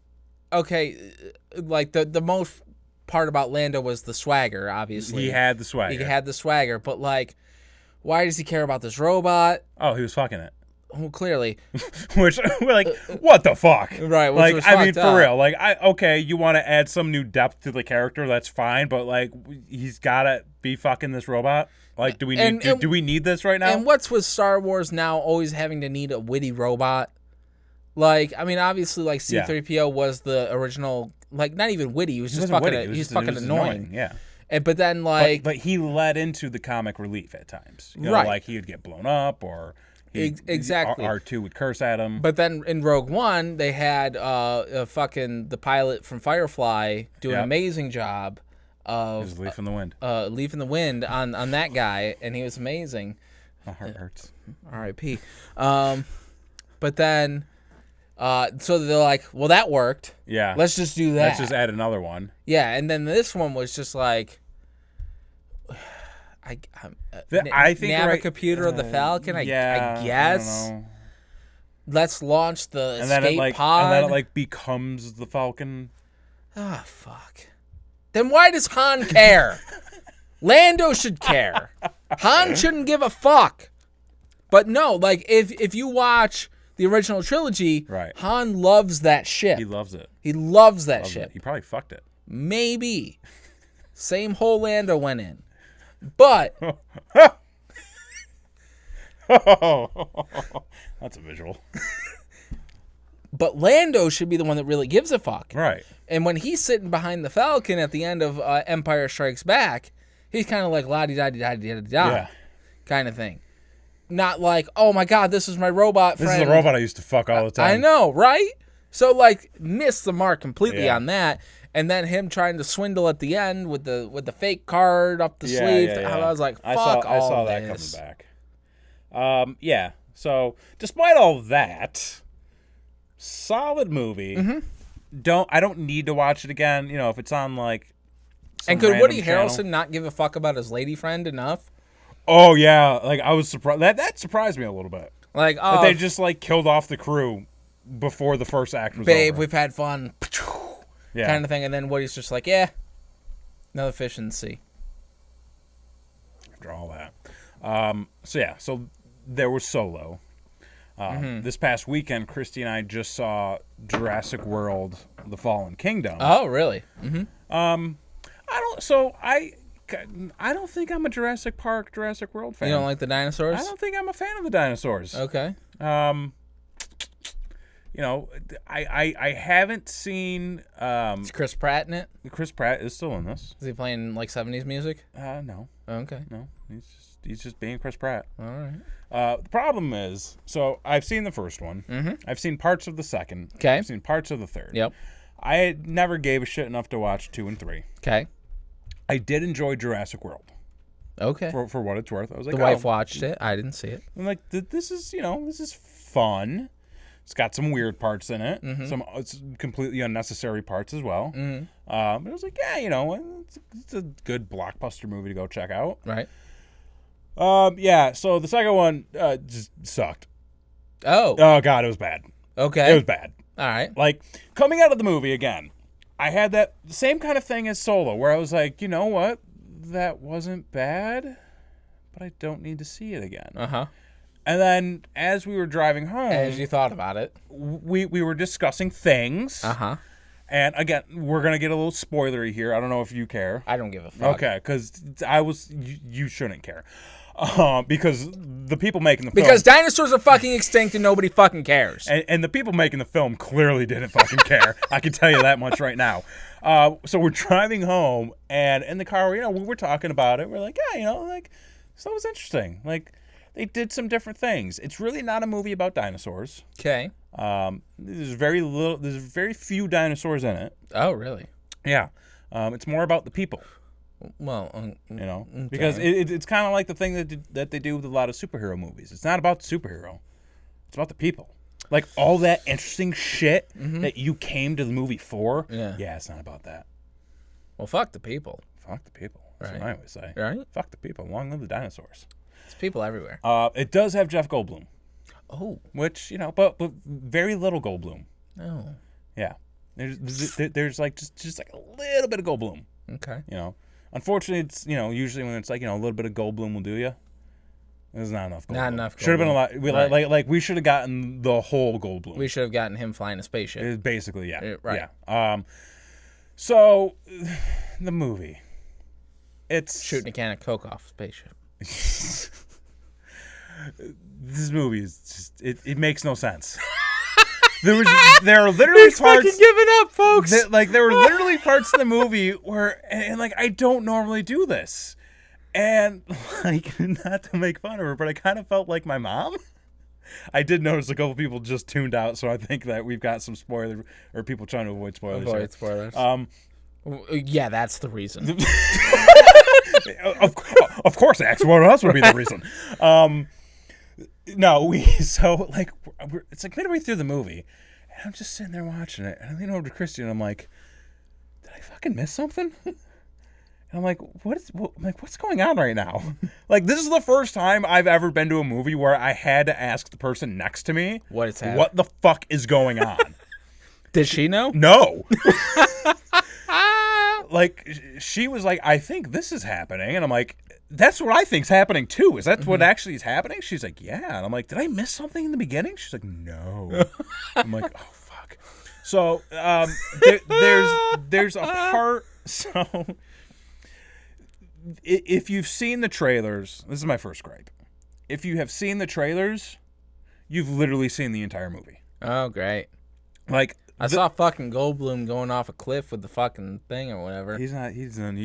Speaker 1: okay, like, the most part about Lando was the swagger, obviously.
Speaker 2: He had the swagger.
Speaker 1: But, like, why does he care about this robot?
Speaker 2: Oh, he was fucking it.
Speaker 1: Well, clearly.
Speaker 2: Which we're like, what the fuck?
Speaker 1: Right. Which
Speaker 2: Like,
Speaker 1: was
Speaker 2: I mean,
Speaker 1: fucked
Speaker 2: for
Speaker 1: up.
Speaker 2: real. Like, okay, you want to add some new depth to the character, that's fine. But like, he's gotta be fucking this robot. Like, do we need do we need this right now?
Speaker 1: And what's with Star Wars now always having to need a witty robot? Like, I mean, obviously, like C-3PO was the original. Like, not even witty. He was just fucking. He was fucking annoying.
Speaker 2: Yeah.
Speaker 1: But then, like,
Speaker 2: but he led into the comic relief at times. You know,
Speaker 1: right.
Speaker 2: Like he would get blown up, or
Speaker 1: exactly.
Speaker 2: R2 would curse at him.
Speaker 1: But then in Rogue One, they had fucking the pilot from Firefly do an amazing job of
Speaker 2: His Leaf in the Wind.
Speaker 1: Leaf in the Wind on that guy, and he was amazing.
Speaker 2: My heart hurts.
Speaker 1: R.I.P. But then, so they're like, well, that worked.
Speaker 2: Yeah.
Speaker 1: Let's just do that.
Speaker 2: Let's just add another one.
Speaker 1: Yeah, and then this one was just like, I think Navigator of the Falcon. I guess.
Speaker 2: I don't know.
Speaker 1: Let's launch the
Speaker 2: and
Speaker 1: escape
Speaker 2: then it,
Speaker 1: pod.
Speaker 2: And then it like becomes the Falcon.
Speaker 1: Ah, fuck. Then why does Han care? Lando should care. Han shouldn't give a fuck. But no, like if you watch the original trilogy,
Speaker 2: right.
Speaker 1: Han loves that ship.
Speaker 2: He loves it.
Speaker 1: He loves that ship.
Speaker 2: He probably fucked it.
Speaker 1: Maybe. Same hole Lando went in. But
Speaker 2: that's a visual.
Speaker 1: But Lando should be the one that really gives a fuck.
Speaker 2: Right.
Speaker 1: And when he's sitting behind the Falcon at the end of Empire Strikes Back, he's kind of like la-di-da-di-da-di-da-di-da kind of thing. Not like, oh my God, this is my robot friend.
Speaker 2: This is the robot I used to fuck all the time.
Speaker 1: I know, right? So like, missed the mark completely on that. And then him trying to swindle at the end with the fake card up the sleeve.
Speaker 2: Yeah.
Speaker 1: I was like, fuck
Speaker 2: I saw that
Speaker 1: this.
Speaker 2: coming back. Yeah. So despite all that, solid movie.
Speaker 1: Mm-hmm.
Speaker 2: I don't need to watch it again. You know, if it's on like.
Speaker 1: And could Woody Harrelson not give a fuck about his lady friend enough?
Speaker 2: Oh yeah, like I was surprised. That surprised me a little bit.
Speaker 1: Like,
Speaker 2: that they just like killed off the crew before the first act was
Speaker 1: babe,
Speaker 2: over.
Speaker 1: we've had fun.
Speaker 2: Yeah.
Speaker 1: Kind of thing. And then Woody's just like, yeah, another fish in the sea.
Speaker 2: After all that. So there was Solo. This past weekend, Christy and I just saw Jurassic World: The Fallen Kingdom.
Speaker 1: Oh, really? Mm-hmm.
Speaker 2: I don't think I'm a Jurassic World fan.
Speaker 1: You don't like the dinosaurs?
Speaker 2: I don't think I'm a fan of the dinosaurs.
Speaker 1: Okay.
Speaker 2: You know, I haven't seen.
Speaker 1: Is Chris Pratt in it?
Speaker 2: Chris Pratt is still in this.
Speaker 1: Is he playing like 70s music?
Speaker 2: No.
Speaker 1: Okay.
Speaker 2: No, he's just being Chris Pratt.
Speaker 1: All right.
Speaker 2: The problem is, so I've seen the first one.
Speaker 1: Mm-hmm.
Speaker 2: I've seen parts of the second.
Speaker 1: Okay.
Speaker 2: I've seen parts of the third.
Speaker 1: Yep.
Speaker 2: I never gave a shit enough to watch 2 and 3.
Speaker 1: Okay.
Speaker 2: I did enjoy Jurassic World.
Speaker 1: Okay.
Speaker 2: For what it's worth, I was like,
Speaker 1: the wife watched it. I didn't see it.
Speaker 2: I'm like, this is fun. It's got some weird parts in it.
Speaker 1: Mm-hmm.
Speaker 2: Some it's completely unnecessary parts as well.
Speaker 1: Mm-hmm.
Speaker 2: But it was like, yeah, it's a good blockbuster movie to go check out.
Speaker 1: Right.
Speaker 2: Yeah. So the second one just sucked.
Speaker 1: Oh.
Speaker 2: Oh God, it was bad.
Speaker 1: Okay.
Speaker 2: It was bad.
Speaker 1: All right.
Speaker 2: Like coming out of the movie again, I had that same kind of thing as Solo, where I was like, you know what, that wasn't bad, but I don't need to see it again.
Speaker 1: Uh-huh.
Speaker 2: And then as we were driving home,
Speaker 1: As you thought about it,
Speaker 2: we were discussing things.
Speaker 1: Uh-huh.
Speaker 2: And again, we're gonna get a little spoilery here. I don't know if you care.
Speaker 1: I don't give a fuck.
Speaker 2: Okay, because you shouldn't care, because the people making the film,
Speaker 1: because dinosaurs are fucking extinct and nobody fucking cares.
Speaker 2: and the people making the film clearly didn't fucking care. I can tell you that much right now. So we're driving home, and in the car, we were talking about it. We're like, yeah, like, so that was interesting. Like, they did some different things. It's really not a movie about dinosaurs.
Speaker 1: Okay.
Speaker 2: There's very few dinosaurs in it.
Speaker 1: Oh, really?
Speaker 2: Yeah. It's more about the people.
Speaker 1: Well,
Speaker 2: okay. Because it's kind of like the thing that they do with a lot of superhero movies. It's not about the superhero. It's about the people. Like all that interesting shit that you came to the movie for. Yeah, it's not about that.
Speaker 1: Well, fuck the people.
Speaker 2: Fuck the people. That's
Speaker 1: right.
Speaker 2: what I always say.
Speaker 1: Right?
Speaker 2: Fuck the people. Long live the dinosaurs.
Speaker 1: There's people everywhere.
Speaker 2: It does have Jeff Goldblum.
Speaker 1: Oh.
Speaker 2: Which, but very little Goldblum.
Speaker 1: Oh.
Speaker 2: Yeah. There's like just like a little bit of Goldblum.
Speaker 1: Okay.
Speaker 2: Unfortunately, it's, usually when it's like, a little bit of Goldblum will do you. There's not enough Goldblum.
Speaker 1: Not enough.
Speaker 2: Should have been a lot.
Speaker 1: Right.
Speaker 2: Like we should have gotten the whole Goldblum.
Speaker 1: We should have gotten him flying a spaceship.
Speaker 2: Basically, yeah.
Speaker 1: Right.
Speaker 2: Yeah. So, the movie. It's...
Speaker 1: Shooting a can of Coke off a spaceship.
Speaker 2: This movie is just... It makes no sense. There are literally
Speaker 1: He's
Speaker 2: parts...
Speaker 1: fucking giving up, folks!
Speaker 2: There were literally parts in the movie where... And, like, I don't normally do this. And, like, not to make fun of her, but I kind of felt like my mom. I did notice a couple people just tuned out, so I think that we've got some spoiler... Or people trying to avoid spoilers.
Speaker 1: Spoilers. Yeah, that's the reason.
Speaker 2: of course, Axe. What else would be the reason? It's like midway through the movie, and I'm just sitting there watching it, and I lean over to Christy, and I'm like, "Did I fucking miss something?" And I'm like, "What's going on right now?" Like, this is the first time I've ever been to a movie where I had to ask the person next to me,
Speaker 1: what
Speaker 2: the fuck is going on?
Speaker 1: Did she know?
Speaker 2: No. Like, she was like, I think this is happening. And I'm like, that's what I think's happening, too. Is that what actually is happening? She's like, yeah. And I'm like, did I miss something in the beginning? She's like, no. I'm like, oh, fuck. So, there's a part. So, if you've seen the trailers, this is my first gripe. If you have seen the trailers, you've literally seen the entire movie.
Speaker 1: Oh, great.
Speaker 2: Like,
Speaker 1: I saw fucking Goldblum going off a cliff with the fucking thing or whatever.
Speaker 2: He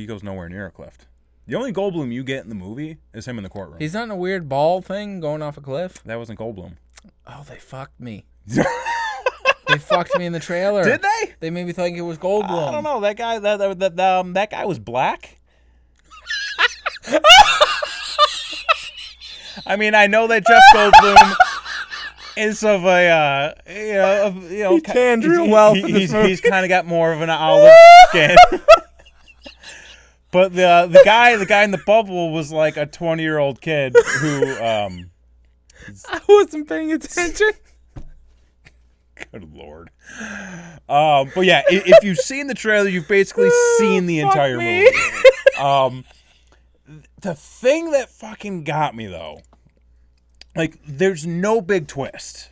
Speaker 2: goes nowhere near a cliff. The only Goldblum you get in the movie is him in the courtroom.
Speaker 1: He's not in a weird ball thing going off a cliff?
Speaker 2: That wasn't Goldblum.
Speaker 1: Oh, they fucked me. They fucked me in the trailer.
Speaker 2: Did they?
Speaker 1: They made me think it was Goldblum.
Speaker 2: I don't know. That guy, that guy was black. I mean, I know that Jeff Goldblum is of a,
Speaker 1: he tanned real well for this movie.
Speaker 2: He's kind of got more of an olive skin. But the guy in the bubble was like a 20-year-old kid who.
Speaker 1: I wasn't paying attention.
Speaker 2: Good Lord. But yeah, if you've seen the trailer, you've basically seen the entire movie. The thing that fucking got me though, like, there's no big twist.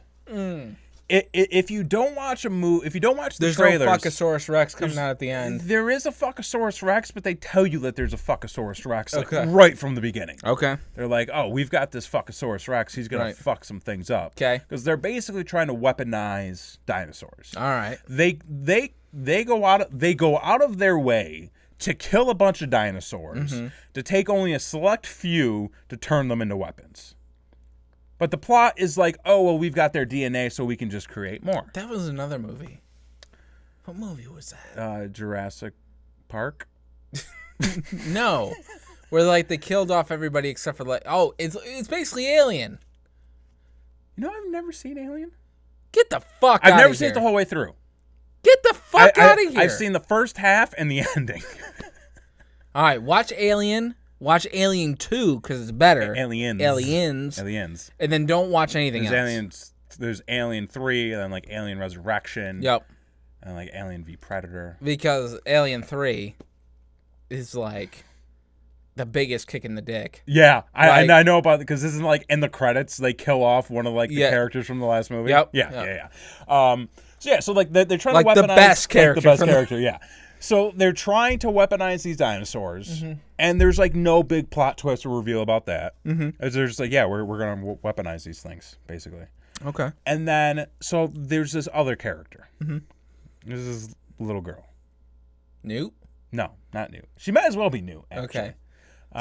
Speaker 2: If you don't watch a movie, if you don't watch the trailers,
Speaker 1: there's no Fuckosaurus Rex coming out at the end.
Speaker 2: There is a Fuckosaurus Rex, but they tell you that there's a Fuckosaurus Rex right from the beginning.
Speaker 1: Okay.
Speaker 2: They're like, oh, we've got this Fuckosaurus Rex. He's gonna fuck some things up.
Speaker 1: Okay.
Speaker 2: Because they're basically trying to weaponize dinosaurs.
Speaker 1: All right.
Speaker 2: They go out of their way to kill a bunch of dinosaurs, to take only a select few to turn them into weapons. But the plot is like, oh, well, we've got their DNA, so we can just create more.
Speaker 1: That was another movie. What movie was that?
Speaker 2: Jurassic Park?
Speaker 1: No. Where, like, they killed off everybody except for, like, oh, it's basically Alien.
Speaker 2: You know, I've never seen Alien.
Speaker 1: Get the fuck out of here.
Speaker 2: I've never seen it the whole way through.
Speaker 1: Get the fuck out of here.
Speaker 2: I've seen the first half and the ending.
Speaker 1: All right, watch Alien. Watch Alien 2 because it's better.
Speaker 2: Aliens.
Speaker 1: And then don't watch anything
Speaker 2: else. There's Alien 3, and then like Alien Resurrection.
Speaker 1: Yep.
Speaker 2: And like Alien v Predator.
Speaker 1: Because Alien 3 is like the biggest kick in the dick.
Speaker 2: Yeah, I know about it because this is like in the credits they kill off one of like the characters from the last movie.
Speaker 1: Yep.
Speaker 2: Yeah. So like they're trying
Speaker 1: like
Speaker 2: to weaponize
Speaker 1: the best character.
Speaker 2: The best character. Yeah. So they're trying to weaponize these dinosaurs, and there's like no big plot twist or reveal about that. They're just like, yeah, we're gonna weaponize these things, basically.
Speaker 1: Okay.
Speaker 2: And then so there's this other character. There's this little girl.
Speaker 1: Newt?
Speaker 2: No, not Newt. She might as well be Newt. Actually.
Speaker 1: Okay.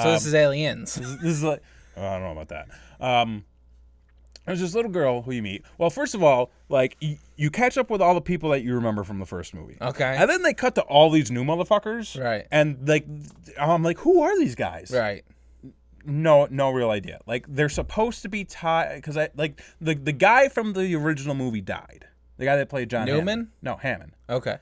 Speaker 1: So this is Aliens.
Speaker 2: This is like, I don't know about that. There's this little girl who you meet. Well, first of all, like, you catch up with all the people that you remember from the first movie.
Speaker 1: Okay.
Speaker 2: And then they cut to all these new motherfuckers.
Speaker 1: Right.
Speaker 2: And, like, I'm like, who are these guys?
Speaker 1: Right.
Speaker 2: No real idea. Like, they're supposed to be tied, because, the guy from the original movie died. The guy that played John
Speaker 1: Newman?
Speaker 2: Hammond. No, Hammond.
Speaker 1: Okay.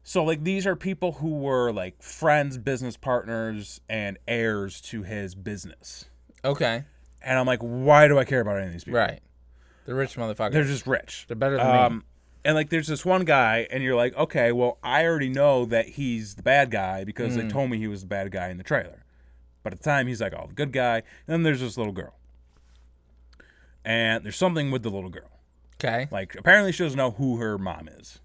Speaker 2: So, like, these are people who were, like, friends, business partners, and heirs to his business.
Speaker 1: Okay.
Speaker 2: And I'm like, why do I care about any of these people?
Speaker 1: Right. They're rich motherfuckers.
Speaker 2: They're just rich.
Speaker 1: They're better than me.
Speaker 2: And, like, there's this one guy, and you're like, okay, well, I already know that he's the bad guy because they told me he was the bad guy in the trailer. But at the time, he's like, oh, the good guy. And then there's this little girl. And there's something with the little girl.
Speaker 1: Okay.
Speaker 2: Like, apparently she doesn't know who her mom is.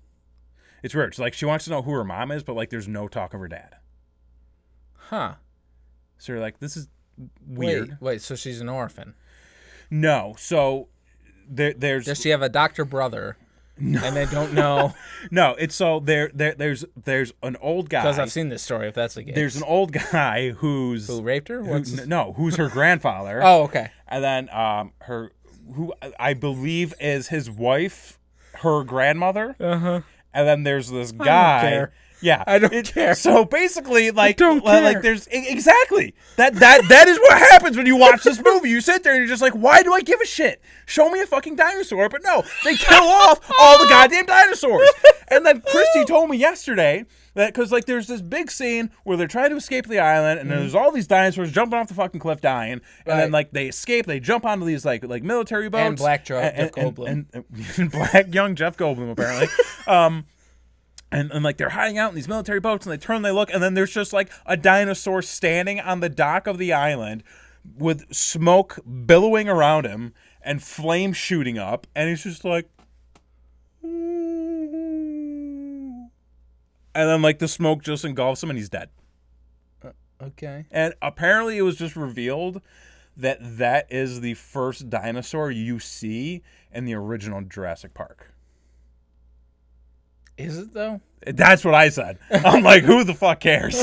Speaker 2: It's weird. It's like, she wants to know who her mom is, but, like, there's no talk of her dad.
Speaker 1: Huh.
Speaker 2: So you're like, this is weird.
Speaker 1: Wait, so she's an orphan?
Speaker 2: No. So, there's...
Speaker 1: Does she have a doctor brother? No. And they don't know?
Speaker 2: No, it's so there's an old guy.
Speaker 1: Because I've seen this story, if that's the case.
Speaker 2: There's an old guy who
Speaker 1: raped her?
Speaker 2: Who's her grandfather.
Speaker 1: Oh, okay.
Speaker 2: And then who I believe is his wife, her grandmother.
Speaker 1: Uh-huh.
Speaker 2: And then there's this guy.
Speaker 1: I don't care.
Speaker 2: Yeah,
Speaker 1: I don't care.
Speaker 2: So basically, like,
Speaker 1: don't care.
Speaker 2: Like there's exactly that is what happens when you watch this movie. You sit there and you're just like, why do I give a shit? Show me a fucking dinosaur. But no, they kill off all the goddamn dinosaurs. And then Christy told me yesterday that because like there's this big scene where they're trying to escape the island, and there's all these dinosaurs jumping off the fucking cliff dying, and then like they escape, they jump onto these like military boats,
Speaker 1: and Black Jeff Goldblum,
Speaker 2: and black young Jeff Goldblum apparently. And like they're hiding out in these military boats, and they turn, they look, and then there's just like a dinosaur standing on the dock of the island with smoke billowing around him and flames shooting up, and he's just like, and then like the smoke just engulfs him, and he's dead.
Speaker 1: Okay.
Speaker 2: And apparently it was just revealed that is the first dinosaur you see in the original Jurassic Park.
Speaker 1: Is it, though?
Speaker 2: That's what I said. I'm like, who the fuck cares?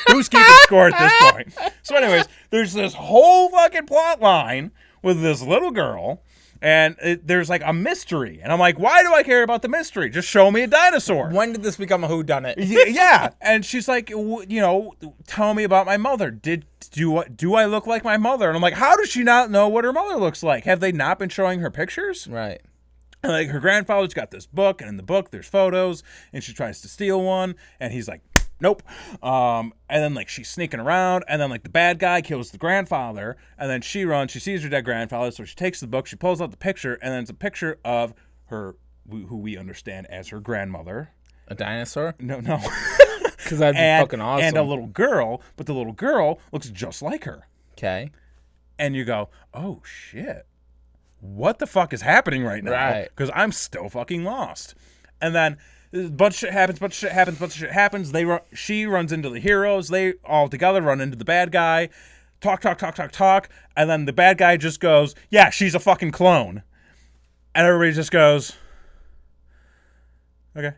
Speaker 2: Who's keeping score at this point? So anyways, there's this whole fucking plot line with this little girl, and there's like a mystery. And I'm like, why do I care about the mystery? Just show me a dinosaur.
Speaker 1: When did this become a whodunit?
Speaker 2: Yeah. And she's like, tell me about my mother. Do I look like my mother? And I'm like, how does she not know what her mother looks like? Have they not been showing her pictures?
Speaker 1: Right.
Speaker 2: And like her grandfather's got this book, and in the book there's photos, and she tries to steal one, and he's like, nope. And then like she's sneaking around, and then like the bad guy kills the grandfather, and then she runs, she sees her dead grandfather, so she takes the book, she pulls out the picture, and then it's a picture of her, who we understand as her grandmother.
Speaker 1: A dinosaur?
Speaker 2: No.
Speaker 1: Because that'd be fucking awesome.
Speaker 2: And a little girl, but the little girl looks just like her.
Speaker 1: Okay.
Speaker 2: And you go, oh shit. What the fuck is happening right now?
Speaker 1: Right.
Speaker 2: Because I'm still fucking lost. And then a bunch of shit happens. She runs into the heroes. They all together run into the bad guy. Talk. And then the bad guy just goes, yeah, she's a fucking clone. And everybody just goes, okay.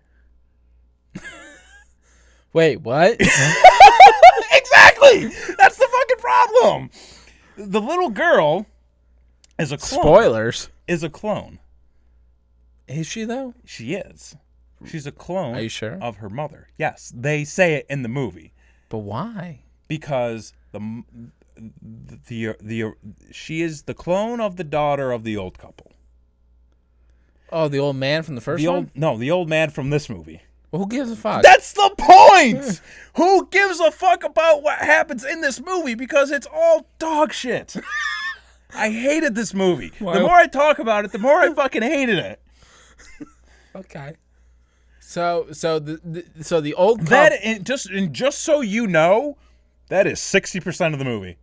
Speaker 1: Wait, what?
Speaker 2: Exactly. That's the fucking problem. The little girl is a clone.
Speaker 1: Spoilers.
Speaker 2: Is a clone.
Speaker 1: Is she, though?
Speaker 2: She is. She's a clone.
Speaker 1: Are you sure?
Speaker 2: Of her mother. Yes. They say it in the movie.
Speaker 1: But why?
Speaker 2: Because she is the clone of the daughter of the old couple.
Speaker 1: Oh, the old man from the first one?
Speaker 2: The old man from this movie.
Speaker 1: Well, who gives a fuck?
Speaker 2: That's the point! Who gives a fuck about what happens in this movie? Because it's all dog shit. I hated this movie. Why? The more I talk about it, the more I fucking hated it.
Speaker 1: Okay. So the old couple...
Speaker 2: That, and just so you know, that is 60% of the movie.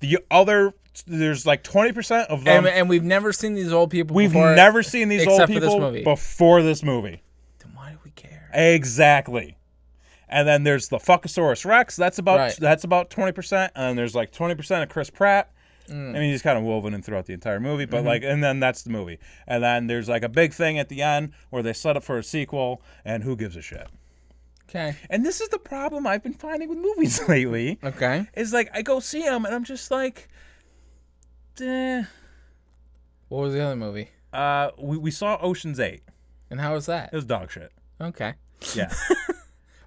Speaker 2: The other... There's like 20% of them.
Speaker 1: And we've never seen these old people
Speaker 2: We've
Speaker 1: before,
Speaker 2: never seen these old people before this movie.
Speaker 1: Then why do we care?
Speaker 2: Exactly. And then there's the Fuckosaurus Rex. That's about 20%. And then there's like 20% of Chris Pratt. I mean, he's kind of woven in throughout the entire movie, but and then that's the movie. And then there's like a big thing at the end where they set up for a sequel, and who gives a shit?
Speaker 1: Okay.
Speaker 2: And this is the problem I've been finding with movies lately.
Speaker 1: Okay.
Speaker 2: Is like I go see them, and I'm just like...
Speaker 1: What was the other movie?
Speaker 2: We saw Ocean's 8.
Speaker 1: And how was that?
Speaker 2: It was dog shit.
Speaker 1: Okay.
Speaker 2: Yeah.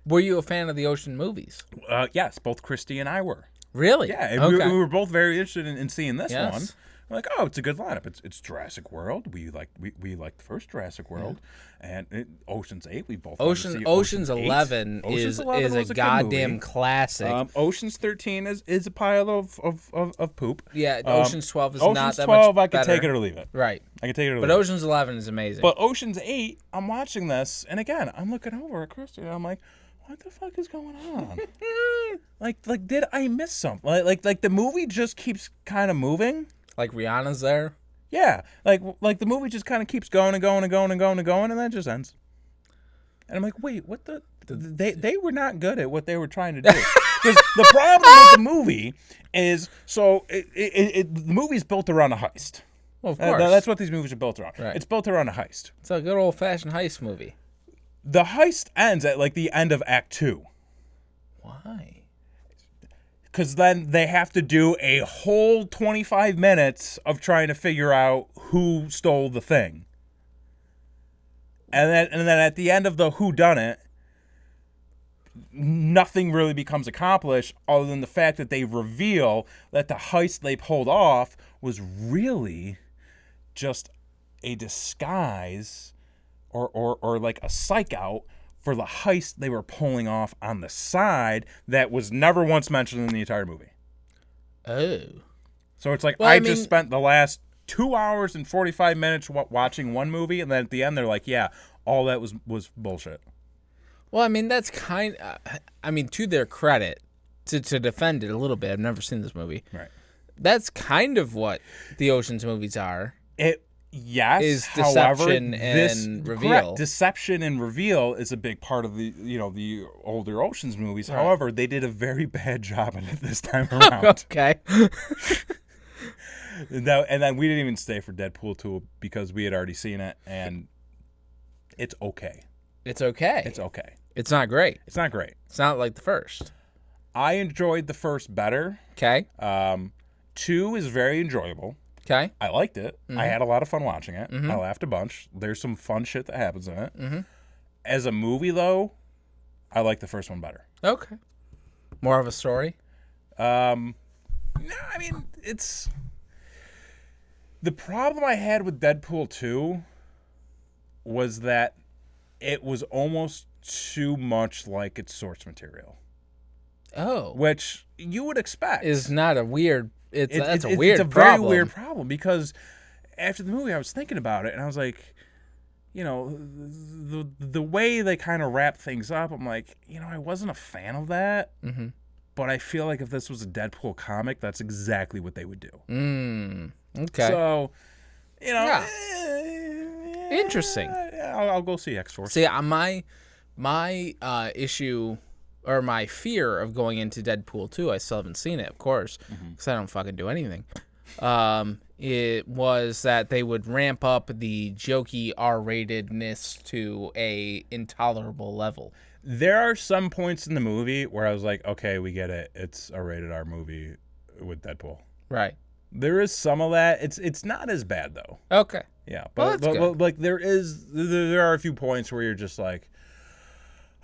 Speaker 1: Were you a fan of the Ocean movies?
Speaker 2: Yes, both Christy and I were.
Speaker 1: Really?
Speaker 2: Yeah, and
Speaker 1: okay.
Speaker 2: we were both very interested in seeing this
Speaker 1: yes.
Speaker 2: one. We're like, oh, it's a good lineup. It's Jurassic World. We like the first Jurassic World, and Ocean's 8. We both
Speaker 1: Ocean's 11 is a goddamn classic.
Speaker 2: Ocean's 13 is a pile of poop.
Speaker 1: Yeah, Ocean's 12 is
Speaker 2: Ocean's
Speaker 1: not that
Speaker 2: 12,
Speaker 1: much
Speaker 2: I can
Speaker 1: better.
Speaker 2: take it or leave it.
Speaker 1: Right.
Speaker 2: I can take it or leave
Speaker 1: it.
Speaker 2: it.
Speaker 1: But Ocean's 11 is amazing.
Speaker 2: But Ocean's 8, I'm watching this, and again, I'm looking over at Christy, and I'm like, what the fuck is going on? like, did I miss something? Like the movie just keeps kind of moving.
Speaker 1: Like Rihanna's there.
Speaker 2: Yeah, like the movie just kind of keeps going and going and going and going and going, and then it just ends. And I'm like, wait, what the? They were not good at what they were trying to do. Because the problem with the movie is, so the movie's built around a heist.
Speaker 1: Well, of course.
Speaker 2: That's what these movies are built around.
Speaker 1: Right.
Speaker 2: It's built around a heist.
Speaker 1: It's a good old-fashioned heist movie.
Speaker 2: The heist ends at like the end of Act 2.
Speaker 1: Why?
Speaker 2: Because then they have to do a whole 25 minutes of trying to figure out who stole the thing. And then at the end of the whodunit, nothing really becomes accomplished other than the fact that they reveal that the heist they pulled off was really just a disguise or like a psych out for the heist they were pulling off on the side that was never once mentioned in the entire movie.
Speaker 1: Oh.
Speaker 2: So it's like, I just spent the last 2 hours and 45 minutes watching one movie, and then at the end they're like, yeah, all that was bullshit.
Speaker 1: Well, I mean, that's to their credit, to defend it a little bit, I've never seen this movie.
Speaker 2: Right.
Speaker 1: That's kind of what the Ocean's movies are.
Speaker 2: Yes,
Speaker 1: is deception and reveal.
Speaker 2: Correct. Deception and reveal is a big part of the older Ocean's movies. Right. However, they did a very bad job in it this time around.
Speaker 1: Okay.
Speaker 2: And then we didn't even stay for Deadpool 2 because we had already seen it, and it's okay.
Speaker 1: It's okay.
Speaker 2: It's okay.
Speaker 1: It's not great.
Speaker 2: It's not great.
Speaker 1: It's not like the first.
Speaker 2: I enjoyed the first better.
Speaker 1: Okay.
Speaker 2: 2 is very enjoyable.
Speaker 1: Okay.
Speaker 2: I liked it.
Speaker 1: Mm-hmm.
Speaker 2: I had a lot of fun watching it.
Speaker 1: Mm-hmm.
Speaker 2: I laughed a bunch. There's some fun shit that happens in it.
Speaker 1: Mm-hmm.
Speaker 2: As a movie, though, I like the first one better.
Speaker 1: Okay. More of a story?
Speaker 2: No, I mean, it's... The problem I had with Deadpool 2 was that it was almost too much like its source material.
Speaker 1: Oh.
Speaker 2: Which you would expect.
Speaker 1: Is not a weird... It's a weird problem.
Speaker 2: It's a very weird problem because after the movie I was thinking about it and I was like, the way they kind of wrap things up, I'm like, I wasn't a fan of that.
Speaker 1: Mm-hmm.
Speaker 2: But I feel like if this was a Deadpool comic, that's exactly what they would do.
Speaker 1: Okay.
Speaker 2: So,
Speaker 1: Yeah. Interesting.
Speaker 2: I'll go see X-Force.
Speaker 1: See, my issue or my fear of going into Deadpool 2, I still haven't seen it, of course, because I don't fucking do anything. It was that they would ramp up the jokey R-ratedness to a intolerable level.
Speaker 2: There are some points in the movie where I was like, okay, we get it. It's a rated R movie with Deadpool.
Speaker 1: Right.
Speaker 2: There is some of that. It's not as bad though.
Speaker 1: Okay.
Speaker 2: Yeah,
Speaker 1: Well,
Speaker 2: but like there are a few points where you're just like,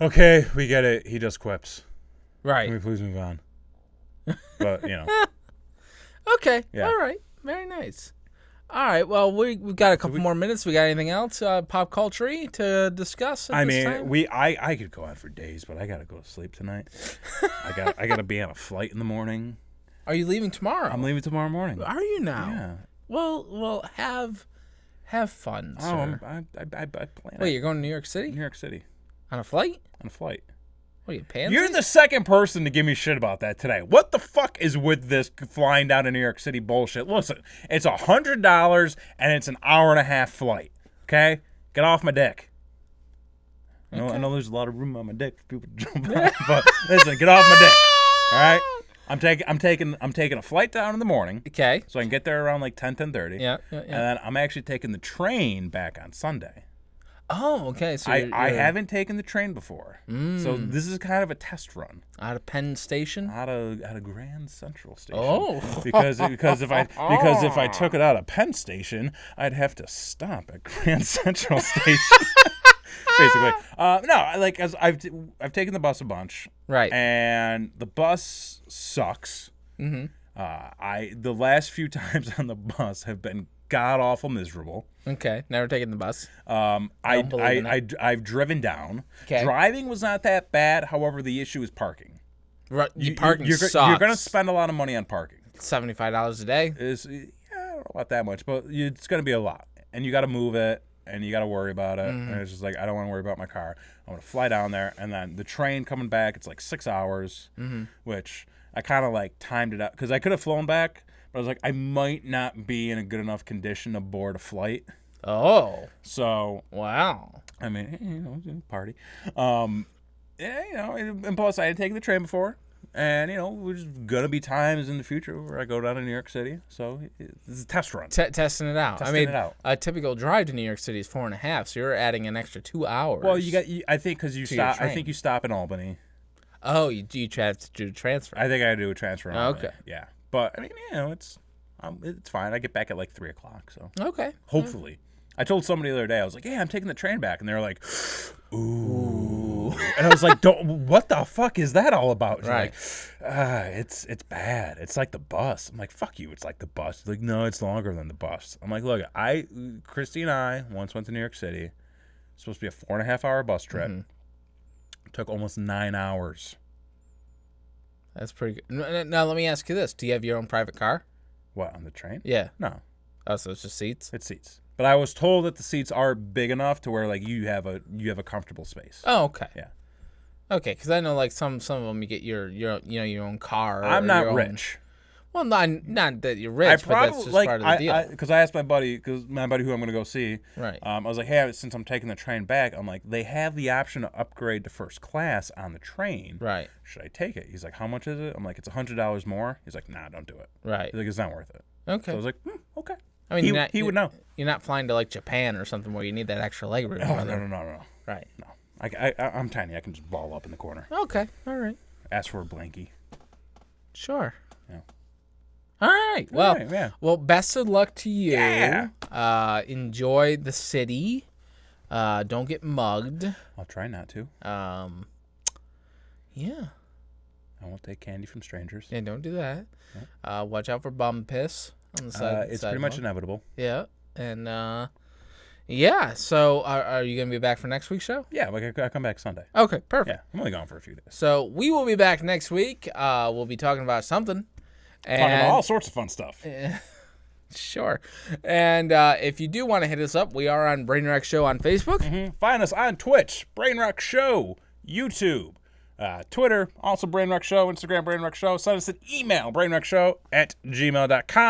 Speaker 2: okay, we get it. He just quips.
Speaker 1: Right.
Speaker 2: Can we please move on? But
Speaker 1: Okay.
Speaker 2: Yeah.
Speaker 1: All right. Very nice. All right. Well, we've got a couple more minutes. We got anything else pop culture-y to discuss? At this time?
Speaker 2: I could go on for days, but I gotta go to sleep tonight. I gotta be on a flight in the morning.
Speaker 1: Are you leaving tomorrow?
Speaker 2: I'm leaving tomorrow morning.
Speaker 1: Are you now?
Speaker 2: Yeah.
Speaker 1: Well, have fun, sir.
Speaker 2: I plan.
Speaker 1: Wait, you're going to New York City?
Speaker 2: New York City
Speaker 1: On a flight?
Speaker 2: on a flight.
Speaker 1: What are you, pansy?
Speaker 2: You're the second person to give me shit about that today. What the fuck is with this flying down to New York City bullshit? Listen, it's $100 and it's an hour-and-a-half flight. Okay, get off my dick. I know there's a lot of room on my dick for people to jump on, but listen, get off my dick. All right. I'm taking a flight down in the morning.
Speaker 1: Okay.
Speaker 2: So I can get there around like 10:30.
Speaker 1: Yeah.
Speaker 2: And then I'm actually taking the train back on Sunday.
Speaker 1: Oh, okay. So
Speaker 2: I haven't taken the train before. So this is kind of a test run.
Speaker 1: Out of Penn Station?
Speaker 2: Out of Grand Central Station.
Speaker 1: Oh.
Speaker 2: because if I took it out of Penn Station, I'd have to stop at Grand Central Station. Basically, no. Like as I've taken the bus a bunch,
Speaker 1: right?
Speaker 2: And the bus sucks.
Speaker 1: Mm-hmm.
Speaker 2: The last few times on the bus have been god awful miserable.
Speaker 1: Okay, never taken the bus.
Speaker 2: I've driven down.
Speaker 1: Okay.
Speaker 2: Driving was not that bad. However, the issue is parking.
Speaker 1: Right, parking sucks.
Speaker 2: You're gonna spend a lot of money on parking.
Speaker 1: $75 a day.
Speaker 2: I don't know about that much, but it's gonna be a lot, and you got to move it. and you got to worry about it. And it's just like, I don't want to worry about my car. I want to fly down there, and then the train coming back, it's like 6 hours, which I kind of like timed it out because I could have flown back, but I was like, I might not be in a good enough condition to board a flight.
Speaker 1: Oh.
Speaker 2: So.
Speaker 1: Wow.
Speaker 2: I mean, party. Yeah, and plus I had taken the train before. And, there's going to be times in the future where I go down to New York City. So it's a test run.
Speaker 1: Testing it out.
Speaker 2: Testing it out.
Speaker 1: A typical drive to New York City is 4.5, so you're adding an extra 2 hours.
Speaker 2: Well, I think because you stop. I think you stop in Albany.
Speaker 1: Oh, you have to do a transfer.
Speaker 2: I think I do a transfer. In Albany.
Speaker 1: Okay.
Speaker 2: Yeah, but I mean, it's fine. I get back at like 3:00. So
Speaker 1: okay.
Speaker 2: Hopefully. I told somebody the other day, I was like, yeah, I'm taking the train back. And they were like, ooh. And I was like, what the fuck is that all about? And
Speaker 1: right.
Speaker 2: Like, it's bad. It's like the bus. I'm like, fuck you. It's like the bus. They're like, no, it's longer than the bus. I'm like, look, Christy and I once went to New York City. It's supposed to be a 4.5-hour bus trip. It took almost 9 hours.
Speaker 1: That's pretty good. Now, let me ask you this. Do you have your own private car?
Speaker 2: What, on the train?
Speaker 1: Yeah.
Speaker 2: No.
Speaker 1: Oh, so it's just seats?
Speaker 2: It's seats. But I was told that the seats are big enough to where like you have a comfortable space.
Speaker 1: Oh, okay.
Speaker 2: Yeah.
Speaker 1: Okay, because I know like some of them you get your own car.
Speaker 2: I'm not rich.
Speaker 1: Well, not that you're rich, but that's just part of the deal.
Speaker 2: Because I asked my buddy who I'm going to go see.
Speaker 1: Right.
Speaker 2: I was like, hey, since I'm taking the train back, I'm like, they have the option to upgrade to first class on the train.
Speaker 1: Right.
Speaker 2: Should I take it? He's like, how much is it? I'm like, it's $100 more. He's like, nah, don't do it.
Speaker 1: Right.
Speaker 2: He's like, it's not worth it.
Speaker 1: Okay.
Speaker 2: So I was like, okay.
Speaker 1: I mean,
Speaker 2: he would know.
Speaker 1: You're not flying to like Japan or something where you need that extra leg room.
Speaker 2: Oh, no.
Speaker 1: Right.
Speaker 2: No. I'm tiny. I can just ball up in the corner.
Speaker 1: Okay. All right.
Speaker 2: Ask for a blankie.
Speaker 1: Sure.
Speaker 2: Yeah.
Speaker 1: All right. Well,
Speaker 2: yeah.
Speaker 1: Well, best of luck to you.
Speaker 2: Yeah.
Speaker 1: Enjoy the city. Don't get mugged.
Speaker 2: I'll try not to.
Speaker 1: Yeah.
Speaker 2: I won't take candy from strangers.
Speaker 1: Yeah, don't do that.
Speaker 2: Nope.
Speaker 1: Watch out for bum piss on the side.
Speaker 2: It's pretty much inevitable.
Speaker 1: Yeah. And yeah. So are you gonna be back for next week's show?
Speaker 2: Yeah, I come back Sunday.
Speaker 1: Okay, perfect.
Speaker 2: Yeah, I'm only gone for a few days.
Speaker 1: So we will be back next week. We'll be talking about something.
Speaker 2: Talking about all sorts of fun stuff.
Speaker 1: Sure. And if you do want to hit us up, we are on Brainwreck Show on Facebook.
Speaker 2: Mm-hmm. Find us on Twitch, Brainwreck Show, YouTube, Twitter, also Brainwreck Show, Instagram, Brainwreck Show. Send us an email, brainwreckshow@gmail.com.